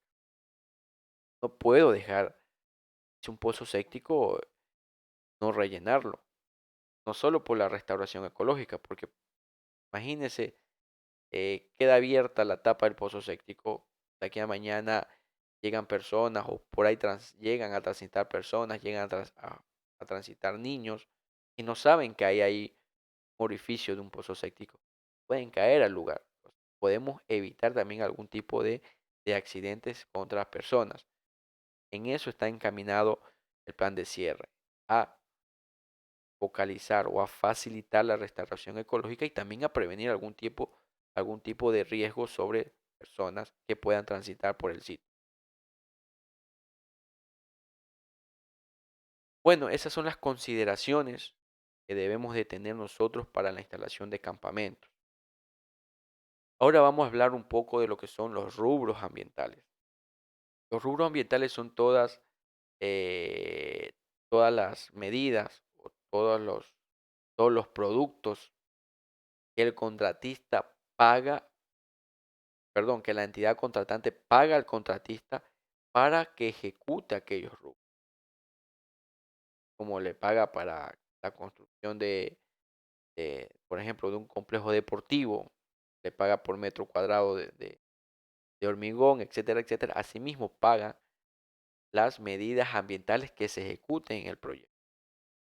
No puedo dejar un pozo séptico, no rellenarlo, no solo por la restauración ecológica, porque imagínense, queda abierta la tapa del pozo séptico, de aquí a mañana llegan personas o por ahí llegan a transitar personas, llegan a transitar niños y no saben que hay ahí un orificio de un pozo séptico. pueden caer al lugar. Podemos evitar también algún tipo de accidentes con otras personas. En eso está encaminado el plan de cierre, a focalizar o a facilitar la restauración ecológica y también a prevenir algún tipo de riesgo sobre personas que puedan transitar por el sitio. Bueno, esas son las consideraciones que debemos de tener nosotros para la instalación de campamentos. Ahora vamos a hablar un poco de lo que son los rubros ambientales. Los rubros ambientales son eh, todas las medidas o todos los productos que el contratista paga, perdón, que la entidad contratante paga al contratista para que ejecute aquellos rubros, como le paga para la construcción por ejemplo, de un complejo deportivo, le paga por metro cuadrado de hormigón, etcétera, etcétera. Asimismo, paga las medidas ambientales que se ejecuten en el proyecto.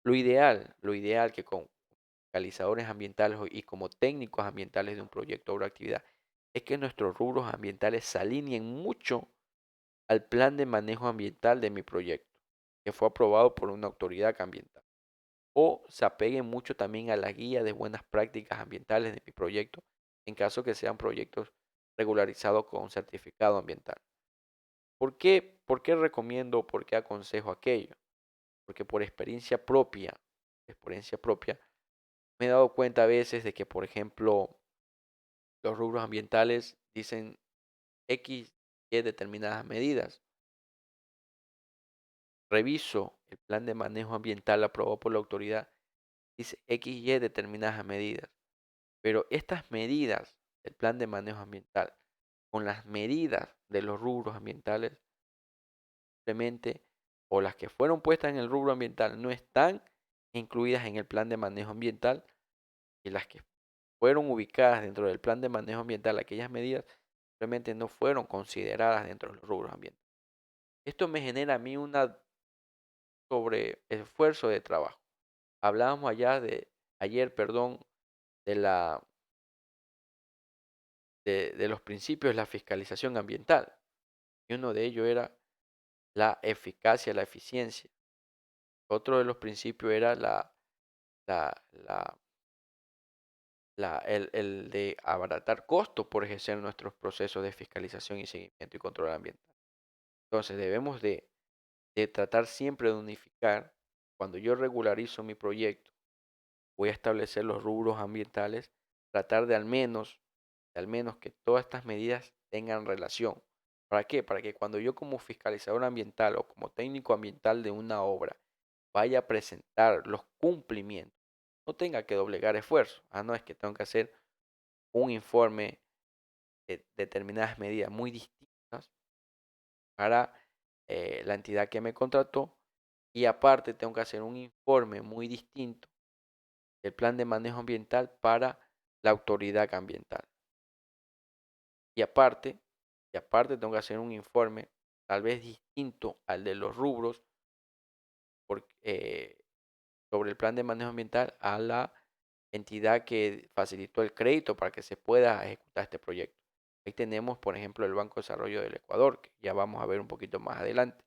Lo ideal que con fiscalizadores ambientales y como técnicos ambientales de un proyecto o una actividad es que nuestros rubros ambientales se alineen mucho al plan de manejo ambiental de mi proyecto, que fue aprobado por una autoridad ambiental. O se apeguen mucho también a la guía de buenas prácticas ambientales de mi proyecto, en caso que sean proyectos regularizados con un certificado ambiental. ¿Por qué recomiendo, por qué aconsejo aquello? Porque por experiencia propia, me he dado cuenta a veces de que, por ejemplo, los rubros ambientales dicen X, Y determinadas medidas. Reviso el plan de manejo ambiental aprobado por la autoridad, dice X, Y determinadas medidas. Pero estas medidas del plan de manejo ambiental con las medidas de los rubros ambientales, simplemente, o las que fueron puestas en el rubro ambiental no están incluidas en el plan de manejo ambiental, y las que fueron ubicadas dentro del plan de manejo ambiental, aquellas medidas simplemente no fueron consideradas dentro de los rubros ambientales. Esto me genera a mí una sobre esfuerzo de trabajo. Hablábamos ayer, perdón, de de los principios de la fiscalización ambiental. Y uno de ellos era la eficacia, la eficiencia. Otro de los principios era la, la, el de abaratar costos por ejercer nuestros procesos de fiscalización y seguimiento y control ambiental. Entonces debemos de tratar siempre de unificar. Cuando yo regularizo mi proyecto, voy a establecer los rubros ambientales, tratar de al menos que todas estas medidas tengan relación. ¿Para qué? Para que cuando yo como fiscalizador ambiental o como técnico ambiental de una obra vaya a presentar los cumplimientos, no tenga que doblegar esfuerzo. No es que tengo que hacer un informe de determinadas medidas muy distintas para la entidad que me contrató, y aparte tengo que hacer un informe muy distinto del plan de manejo ambiental para la autoridad ambiental. Y aparte, tengo que hacer un informe tal vez distinto al de los rubros sobre el plan de manejo ambiental a la entidad que facilitó el crédito para que se pueda ejecutar este proyecto. Ahí tenemos, por ejemplo, el Banco de Desarrollo del Ecuador, que ya vamos a ver un poquito más adelante.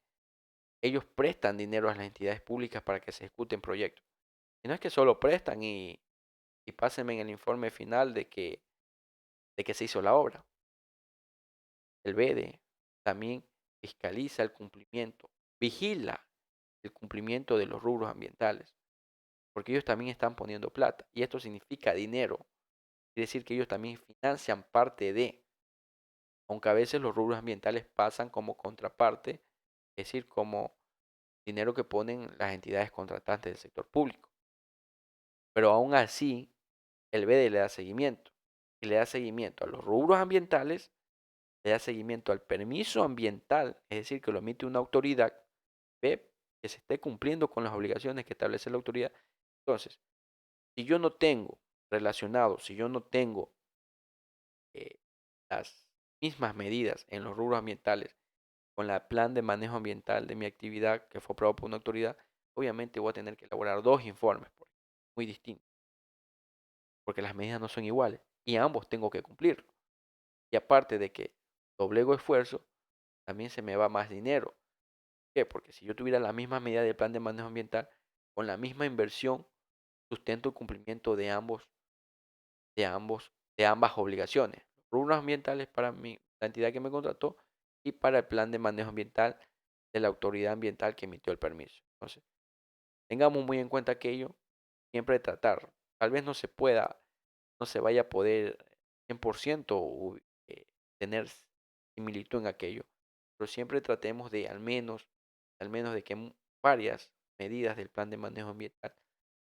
Ellos prestan dinero a las entidades públicas para que se ejecuten proyectos. Y no es que solo prestan y pásenme en el informe final de que se hizo la obra. El BEDE también fiscaliza el cumplimiento, vigila el cumplimiento de los rubros ambientales, porque ellos también están poniendo plata. Y esto significa dinero. Quiere decir que ellos también financian parte aunque a veces los rubros ambientales pasan como contraparte, es decir, como dinero que ponen las entidades contratantes del sector público. Pero aún así, el BEDE le da seguimiento. Y le da seguimiento a los rubros ambientales, le da seguimiento al permiso ambiental, es decir, que lo emite una autoridad, ve que se esté cumpliendo con las obligaciones que establece la autoridad. Entonces, si yo no tengo eh, las mismas medidas en los rubros ambientales con el plan de manejo ambiental de mi actividad que fue aprobado por una autoridad, obviamente voy a tener que elaborar dos informes muy distintos, porque las medidas no son iguales. y ambos tengo que cumplir. Y aparte de que doblego esfuerzo, también se me va más dinero. ¿Por qué? Porque si yo tuviera la misma medida del plan de manejo ambiental, con la misma inversión, sustento el cumplimiento de ambas obligaciones. Los rubros ambientales para mí, la entidad que me contrató, y para el plan de manejo ambiental de la autoridad ambiental que emitió el permiso. Entonces, tengamos muy en cuenta aquello, siempre tratar. Tal vez no se pueda, no se vaya a poder 100% eh, tener similitud en aquello, pero siempre tratemos de al menos de que varias medidas del plan de manejo ambiental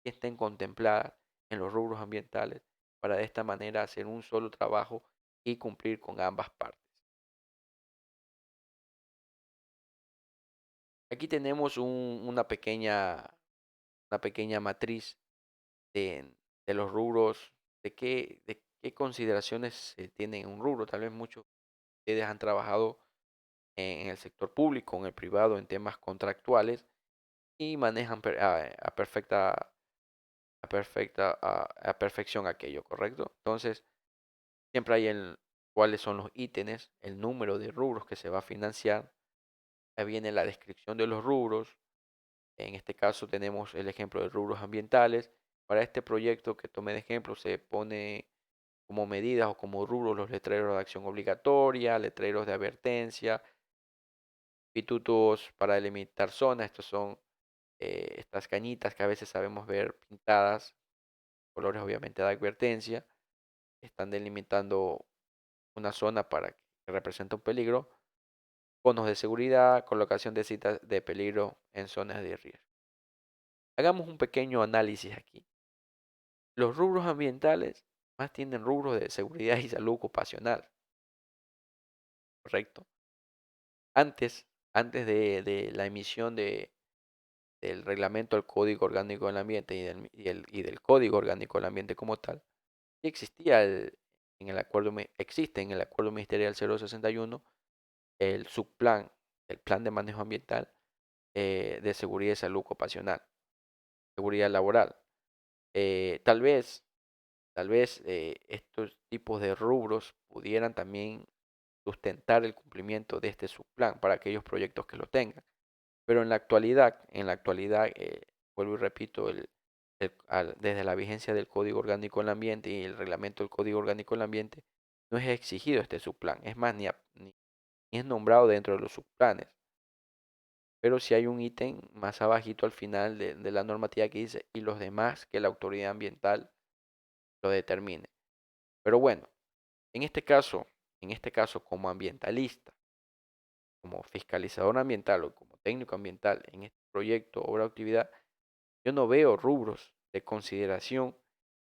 estén contempladas en los rubros ambientales para de esta manera hacer un solo trabajo y cumplir con ambas partes. Aquí tenemos una pequeña matriz de, de los rubros, de qué consideraciones se tienen en un rubro. Tal vez muchos de ustedes han trabajado en el sector público, en el privado, en temas contractuales y manejan a perfección aquello, ¿correcto? Entonces, siempre hay cuáles son los ítems, el número de rubros que se va a financiar. Ahí viene la descripción de los rubros. En este caso tenemos el ejemplo de rubros ambientales. Para este proyecto que tomé de ejemplo se pone como medidas o como rubros los letreros de acción obligatoria, letreros de advertencia, pitutos para delimitar zonas. Estos son estas cañitas que a veces sabemos ver pintadas, colores obviamente de advertencia, están delimitando una zona para que representa un peligro, conos de seguridad, colocación de citas de peligro en zonas de riesgo. Hagamos un pequeño análisis aquí. Los rubros ambientales más tienen rubros de seguridad y salud ocupacional, ¿correcto? Antes, antes de la emisión del reglamento del Código Orgánico del Ambiente y del Código Orgánico del Ambiente como tal, sí existía existe en el Acuerdo Ministerial 061 el subplan, el Plan de Manejo Ambiental de Seguridad y Salud Ocupacional, seguridad laboral. Eh, tal vez, tal vez estos tipos de rubros pudieran también sustentar el cumplimiento de este subplan para aquellos proyectos que lo tengan. Pero en la actualidad, vuelvo y repito, desde la vigencia del Código Orgánico del Ambiente y el reglamento del Código Orgánico del Ambiente, no es exigido este subplan. Es más, ni es nombrado dentro de los subplanes. Pero si hay un ítem más abajito al final de la normativa que dice y los demás que la autoridad ambiental lo determine. Pero bueno, en este caso como ambientalista, como fiscalizador ambiental o como técnico ambiental en este proyecto, obra o actividad, yo no veo rubros de consideración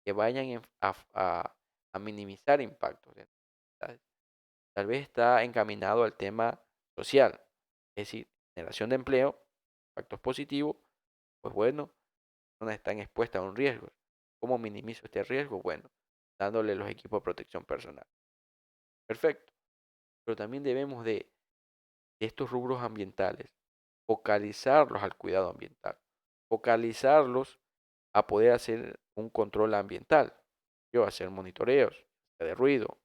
que vayan a minimizar impactos. Tal vez está encaminado al tema social, es decir, generación de empleo, impactos positivos, pues bueno, personas están expuestas a un riesgo. ¿Cómo minimizo este riesgo? Bueno, dándole los equipos de protección personal. Perfecto. Pero también debemos de estos rubros ambientales focalizarlos al cuidado ambiental, focalizarlos a poder hacer un control ambiental, yo hacer monitoreos de ruido,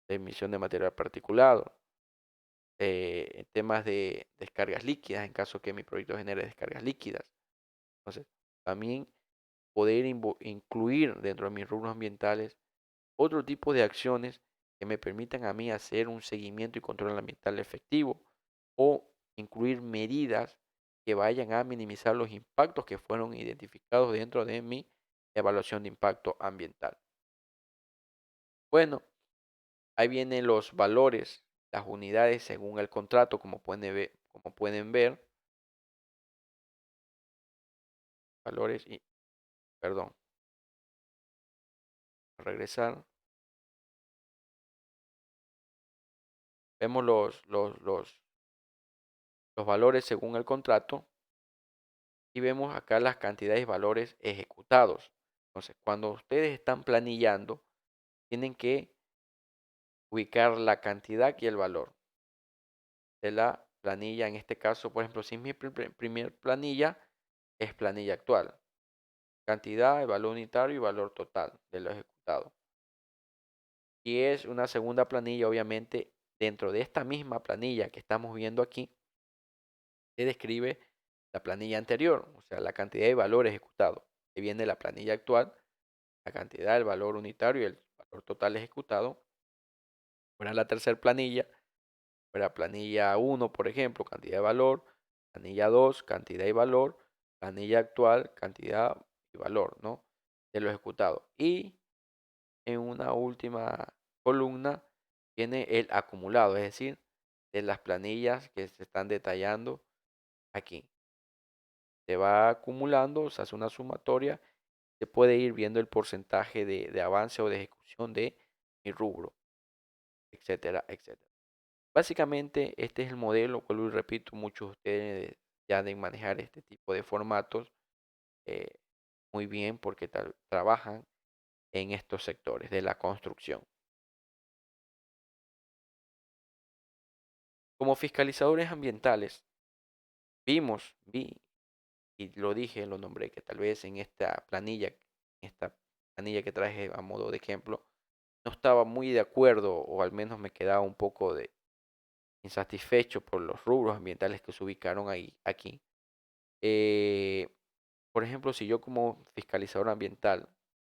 de emisión de material particulado, temas de descargas líquidas en caso que mi proyecto genere descargas líquidas. Entonces, también poder incluir dentro de mis rubros ambientales otro tipo de acciones que me permitan a mí hacer un seguimiento y control ambiental efectivo o incluir medidas que vayan a minimizar los impactos que fueron identificados dentro de mi evaluación de impacto ambiental. Bueno, ahí vienen los valores, las unidades según el contrato, como pueden ver, valores y, perdón, regresar. Vemos los valores según el contrato y vemos acá las cantidades y valores ejecutados. Entonces, cuando ustedes están planillando, tienen que ubicar la cantidad y el valor de la planilla. En este caso, por ejemplo, si es mi primer planilla, es planilla actual. Cantidad, el valor unitario y valor total de lo ejecutado. Y es una segunda planilla, obviamente, dentro de esta misma planilla que estamos viendo aquí, se describe la planilla anterior, o sea, la cantidad de valor ejecutado. Que viene la planilla actual, la cantidad, el valor unitario y el valor total ejecutado. Fuera la tercera planilla, fuera planilla 1, por ejemplo, cantidad de valor, planilla 2, cantidad y valor, planilla actual, cantidad y valor, ¿no? De lo ejecutado. Y en una última columna tiene el acumulado, es decir, de las planillas que se están detallando aquí. Se va acumulando, se hace una sumatoria, se puede ir viendo el porcentaje de avance o de ejecución de mi rubro, etcétera, etcétera. Básicamente, este es el modelo, vuelvo y repito, muchos de ustedes ya deben manejar este tipo de formatos eh, muy bien porque trabajan en estos sectores de la construcción. Como fiscalizadores ambientales, vi y lo dije, lo nombré, que tal vez en esta planilla que traje a modo de ejemplo, no estaba muy de acuerdo o al menos me quedaba un poco de insatisfecho por los rubros ambientales que se ubicaron ahí, aquí. Eh, por ejemplo, si yo como fiscalizador ambiental,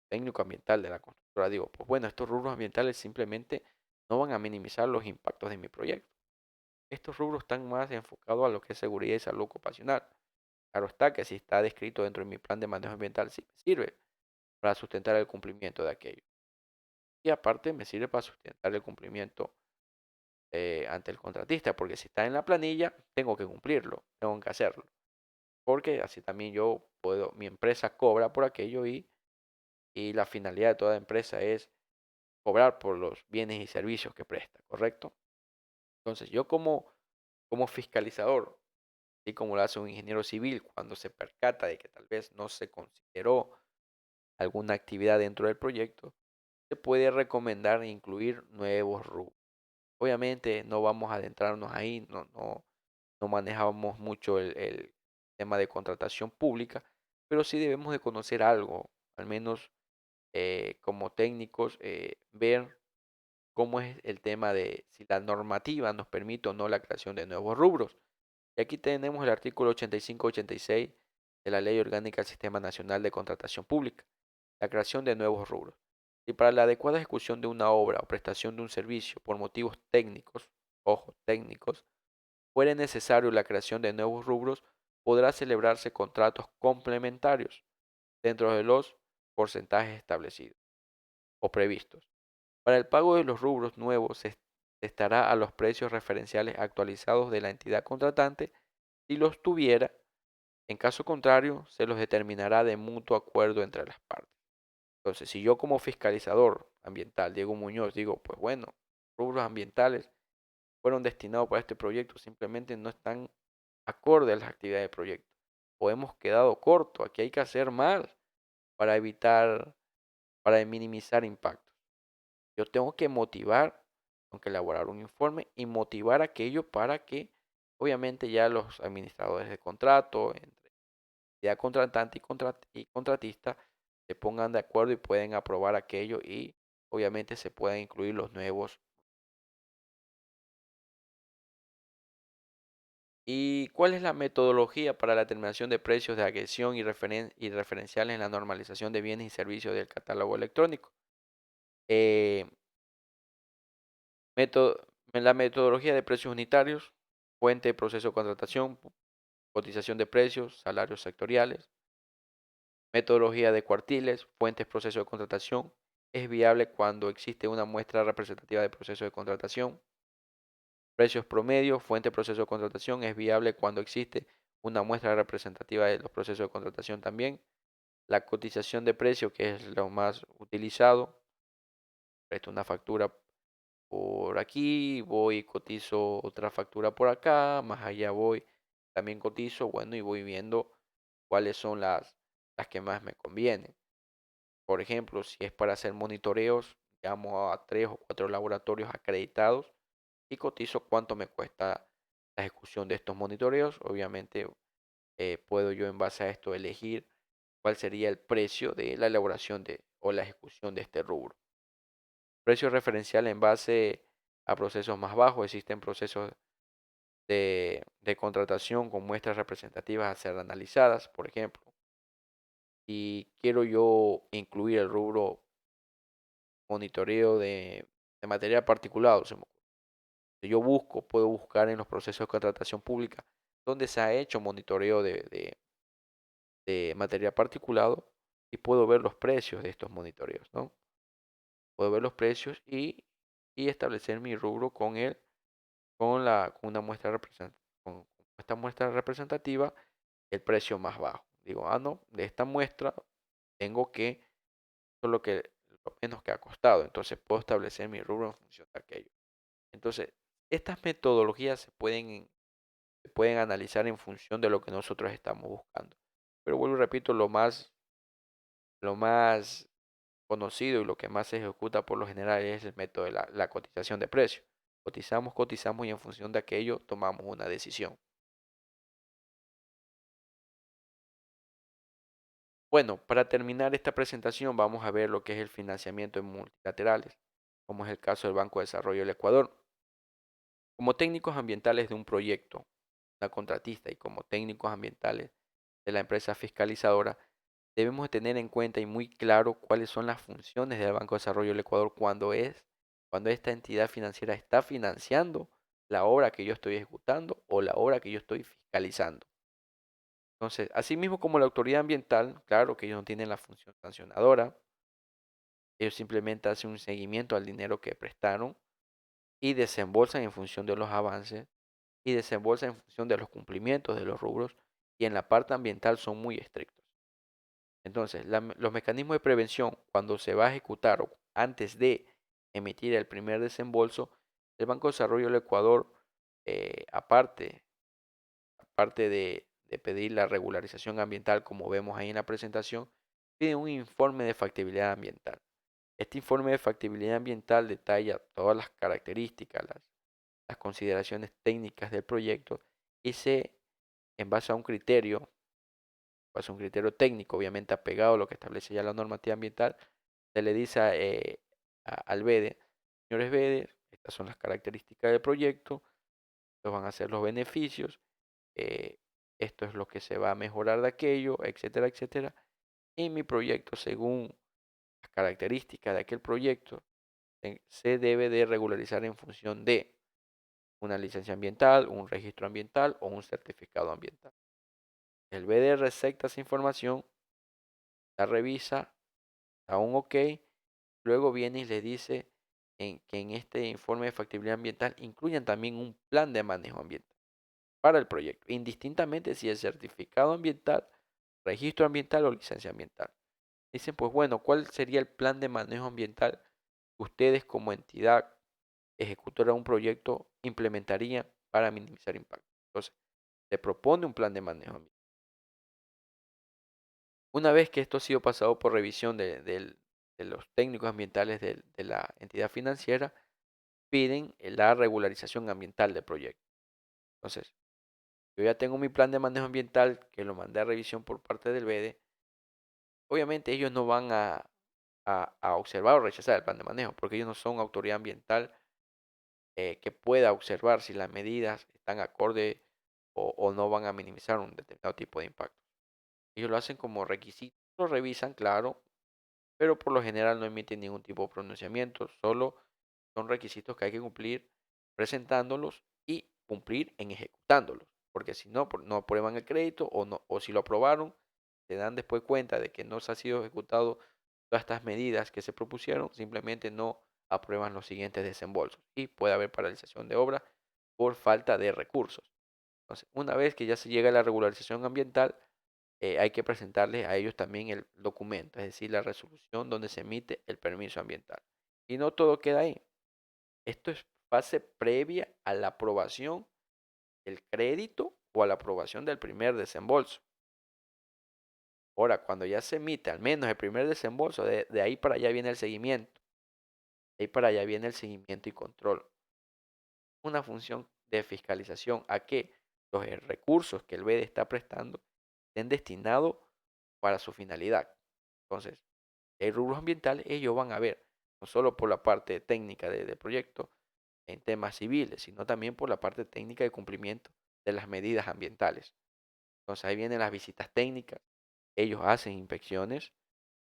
técnico ambiental de la constructora digo, pues bueno, estos rubros ambientales simplemente no van a minimizar los impactos de mi proyecto. Estos rubros están más enfocados a lo que es seguridad y salud ocupacional. Claro está que si está descrito dentro de mi plan de manejo ambiental, sí me sirve para sustentar el cumplimiento de aquello. Y aparte me sirve para sustentar el cumplimiento ante el contratista, porque si está en la planilla, tengo que cumplirlo, tengo que hacerlo. Porque así también yo puedo, mi empresa cobra por aquello y la finalidad de toda empresa es cobrar por los bienes y servicios que presta, ¿correcto? Entonces yo como fiscalizador, así como lo hace un ingeniero civil cuando se percata de que tal vez no se consideró alguna actividad dentro del proyecto, se puede recomendar incluir nuevos rubros. Obviamente no vamos a adentrarnos ahí, no manejamos mucho el tema de contratación pública, pero sí debemos de conocer algo, al menos como técnicos, ver cómo es el tema de si la normativa nos permite o no la creación de nuevos rubros. Y aquí tenemos el artículo 85-86 de la Ley Orgánica del Sistema Nacional de Contratación Pública, la creación de nuevos rubros. Si para la adecuada ejecución de una obra o prestación de un servicio por motivos técnicos, ojo, técnicos, fuere necesario la creación de nuevos rubros, podrá celebrarse contratos complementarios dentro de los porcentajes establecidos o previstos. Para el pago de los rubros nuevos se estará a los precios referenciales actualizados de la entidad contratante si los tuviera. En caso contrario, se los determinará de mutuo acuerdo entre las partes. Entonces, si yo como fiscalizador ambiental, Diego Muñoz, digo, pues bueno, rubros ambientales fueron destinados para este proyecto, simplemente no están acorde a las actividades del proyecto. O hemos quedado corto, aquí hay que hacer más para evitar, para minimizar impactos. Yo tengo que motivar, tengo que elaborar un informe y motivar aquello para que, obviamente, ya los administradores de contrato, entre entidad contratante y contratista, se pongan de acuerdo y pueden aprobar aquello y, obviamente, se puedan incluir los nuevos. ¿Y cuál es la metodología para la determinación de precios de agresión y referenciales en la normalización de bienes y servicios del catálogo electrónico? Eh, la metodología de precios unitarios, fuente de proceso de contratación, cotización de precios, salarios sectoriales, metodología de cuartiles, fuentes, proceso de contratación, es viable cuando existe una muestra representativa de proceso de contratación, precios promedio, fuente, proceso de contratación, es viable cuando existe una muestra representativa de los procesos de contratación también, la cotización de precio, que es lo más utilizado, presto una factura por aquí, voy y cotizo otra factura por acá, más allá voy, también cotizo, bueno, y voy viendo cuáles son las que más me convienen. Por ejemplo, si es para hacer monitoreos, llamo a 3 o 4 laboratorios acreditados y cotizo cuánto me cuesta la ejecución de estos monitoreos. Obviamente, puedo yo en base a esto elegir cuál sería el precio de la elaboración o la ejecución de este rubro. Precio referencial en base a procesos más bajos. Existen procesos de contratación con muestras representativas a ser analizadas, por ejemplo. Y quiero yo incluir el rubro monitoreo de material particulado. Yo puedo buscar en los procesos de contratación pública donde se ha hecho monitoreo de material particulado y puedo ver los precios de estos monitoreos, ¿no? Puedo ver los precios y establecer mi rubro con una muestra con esta muestra representativa, el precio más bajo. Digo, no, de esta muestra tengo que, esto es lo menos que ha costado, entonces puedo establecer mi rubro en función de aquello. Entonces, estas metodologías se pueden analizar en función de lo que nosotros estamos buscando. Pero vuelvo y repito, lo más conocido y lo que más se ejecuta por lo general es el método de la cotización de precios. Cotizamos y en función de aquello tomamos una decisión. Bueno, para terminar esta presentación vamos a ver lo que es el financiamiento en multilaterales, como es el caso del Banco de Desarrollo del Ecuador. Como técnicos ambientales de un proyecto, una contratista y como técnicos ambientales de la empresa fiscalizadora, debemos de tener en cuenta y muy claro cuáles son las funciones del Banco de Desarrollo del Ecuador cuando esta entidad financiera está financiando la obra que yo estoy ejecutando o la obra que yo estoy fiscalizando. Entonces, asimismo como la autoridad ambiental, claro que ellos no tienen la función sancionadora, ellos simplemente hacen un seguimiento al dinero que prestaron y desembolsan en función de los avances y desembolsan en función de los cumplimientos de los rubros y en la parte ambiental son muy estrictos. Entonces, los mecanismos de prevención cuando se va a ejecutar o antes de emitir el primer desembolso, el Banco de Desarrollo del Ecuador, aparte de pedir la regularización ambiental, como vemos ahí en la presentación, pide un informe de factibilidad ambiental. Este informe de factibilidad ambiental detalla todas las características, las consideraciones técnicas del proyecto y en base a un criterio técnico, obviamente apegado a lo que establece ya la normativa ambiental, se le dice al BEDE, señores BEDE, estas son las características del proyecto, estos van a ser los beneficios, eh, esto es lo que se va a mejorar de aquello, etcétera, etcétera. Y mi proyecto, según las características de aquel proyecto, se debe de regularizar en función de una licencia ambiental, un registro ambiental o un certificado ambiental. El BDR recepta esa información, la revisa, da un ok, luego viene y le dice que en este informe de factibilidad ambiental incluyan también un plan de manejo ambiental para el proyecto, indistintamente si es certificado ambiental, registro ambiental o licencia ambiental. Dicen, pues bueno, ¿cuál sería el plan de manejo ambiental que ustedes como entidad ejecutora de un proyecto implementarían para minimizar impacto? Entonces, se propone un plan de manejo ambiental. Una vez que esto ha sido pasado por revisión de los técnicos ambientales de la entidad financiera, piden la regularización ambiental del proyecto. Entonces, yo ya tengo mi plan de manejo ambiental que lo mandé a revisión por parte del BEDE. Obviamente ellos no van a observar o rechazar el plan de manejo, porque ellos no son autoridad ambiental que pueda observar si las medidas están acorde o no van a minimizar un determinado tipo de impacto. Ellos lo hacen como requisito, lo revisan, claro, pero por lo general no emiten ningún tipo de pronunciamiento, solo son requisitos que hay que cumplir presentándolos y cumplir en ejecutándolos, porque si no, no aprueban el crédito o, no, o si lo aprobaron, se dan después cuenta de que no se ha sido ejecutado todas estas medidas que se propusieron, simplemente no aprueban los siguientes desembolsos y puede haber paralización de obra por falta de recursos. Entonces, una vez que ya se llega a la regularización ambiental, hay que presentarles a ellos también el documento, es decir, la resolución donde se emite el permiso ambiental. Y no todo queda ahí. Esto es fase previa a la aprobación del crédito o a la aprobación del primer desembolso. Ahora, cuando ya se emite al menos el primer desembolso, de ahí para allá viene el seguimiento. De ahí para allá viene el seguimiento y control. Una función de fiscalización a que los recursos que el BEDE está prestando estén destinados para su finalidad. Entonces, el rubros ambientales, ellos van a ver no solo por la parte técnica del proyecto en temas civiles, sino también por la parte técnica de cumplimiento de las medidas ambientales. Entonces ahí vienen las visitas técnicas, ellos hacen inspecciones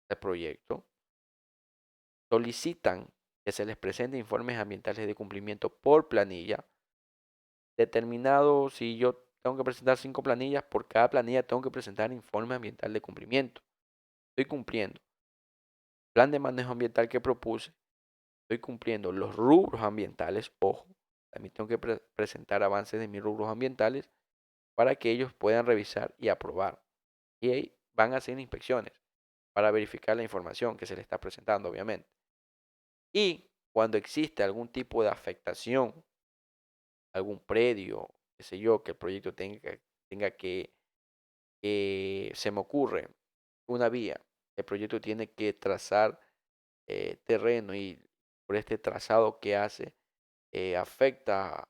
del proyecto, solicitan que se les presente informes ambientales de cumplimiento por planilla, determinado si yo tengo que presentar 5 planillas, por cada planilla tengo que presentar informe ambiental de cumplimiento. Estoy cumpliendo plan de manejo ambiental que propuse, estoy cumpliendo los rubros ambientales, ojo, también tengo que presentar avances de mis rubros ambientales para que ellos puedan revisar y aprobar. Y ahí van a hacer inspecciones para verificar la información que se le está presentando, obviamente. Y cuando existe algún tipo de afectación, algún predio, qué sé yo, que el proyecto tenga que se me ocurre una vía, el proyecto tiene que trazar terreno y por este trazado que hace afecta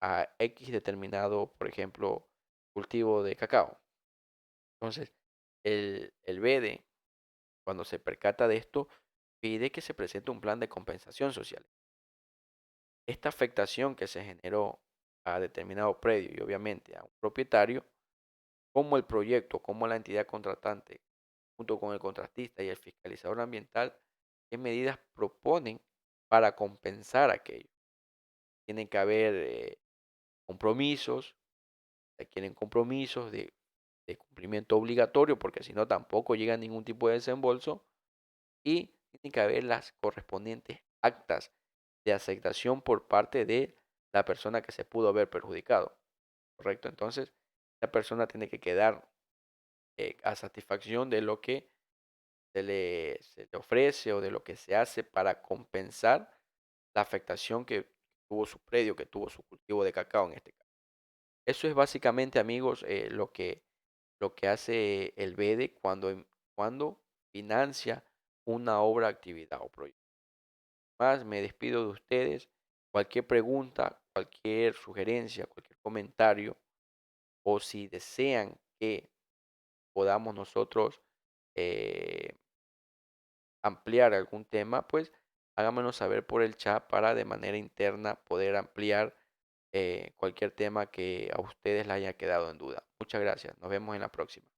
a X determinado, por ejemplo, cultivo de cacao. Entonces, el BEDE, cuando se percata de esto, pide que se presente un plan de compensación social. Esta afectación que se generó a determinado predio y obviamente a un propietario, como el proyecto, como la entidad contratante, junto con el contratista y el fiscalizador ambiental, qué medidas proponen para compensar aquello. Tienen que haber compromisos, quieren compromisos de cumplimiento obligatorio, porque si no tampoco llega ningún tipo de desembolso, y tienen que haber las correspondientes actas de aceptación por parte de la persona que se pudo haber perjudicado, ¿correcto? Entonces, la persona tiene que quedar a satisfacción de lo que se le ofrece o de lo que se hace para compensar la afectación que tuvo su predio, que tuvo su cultivo de cacao en este caso. Eso es básicamente, amigos, lo que hace el BEDE cuando financia una obra, actividad o proyecto. Más, me despido de ustedes. Cualquier pregunta, cualquier sugerencia, cualquier comentario, o si desean que podamos nosotros eh, ampliar algún tema, pues háganmelo saber por el chat para de manera interna poder ampliar cualquier tema que a ustedes les haya quedado en duda. Muchas gracias. Nos vemos en la próxima.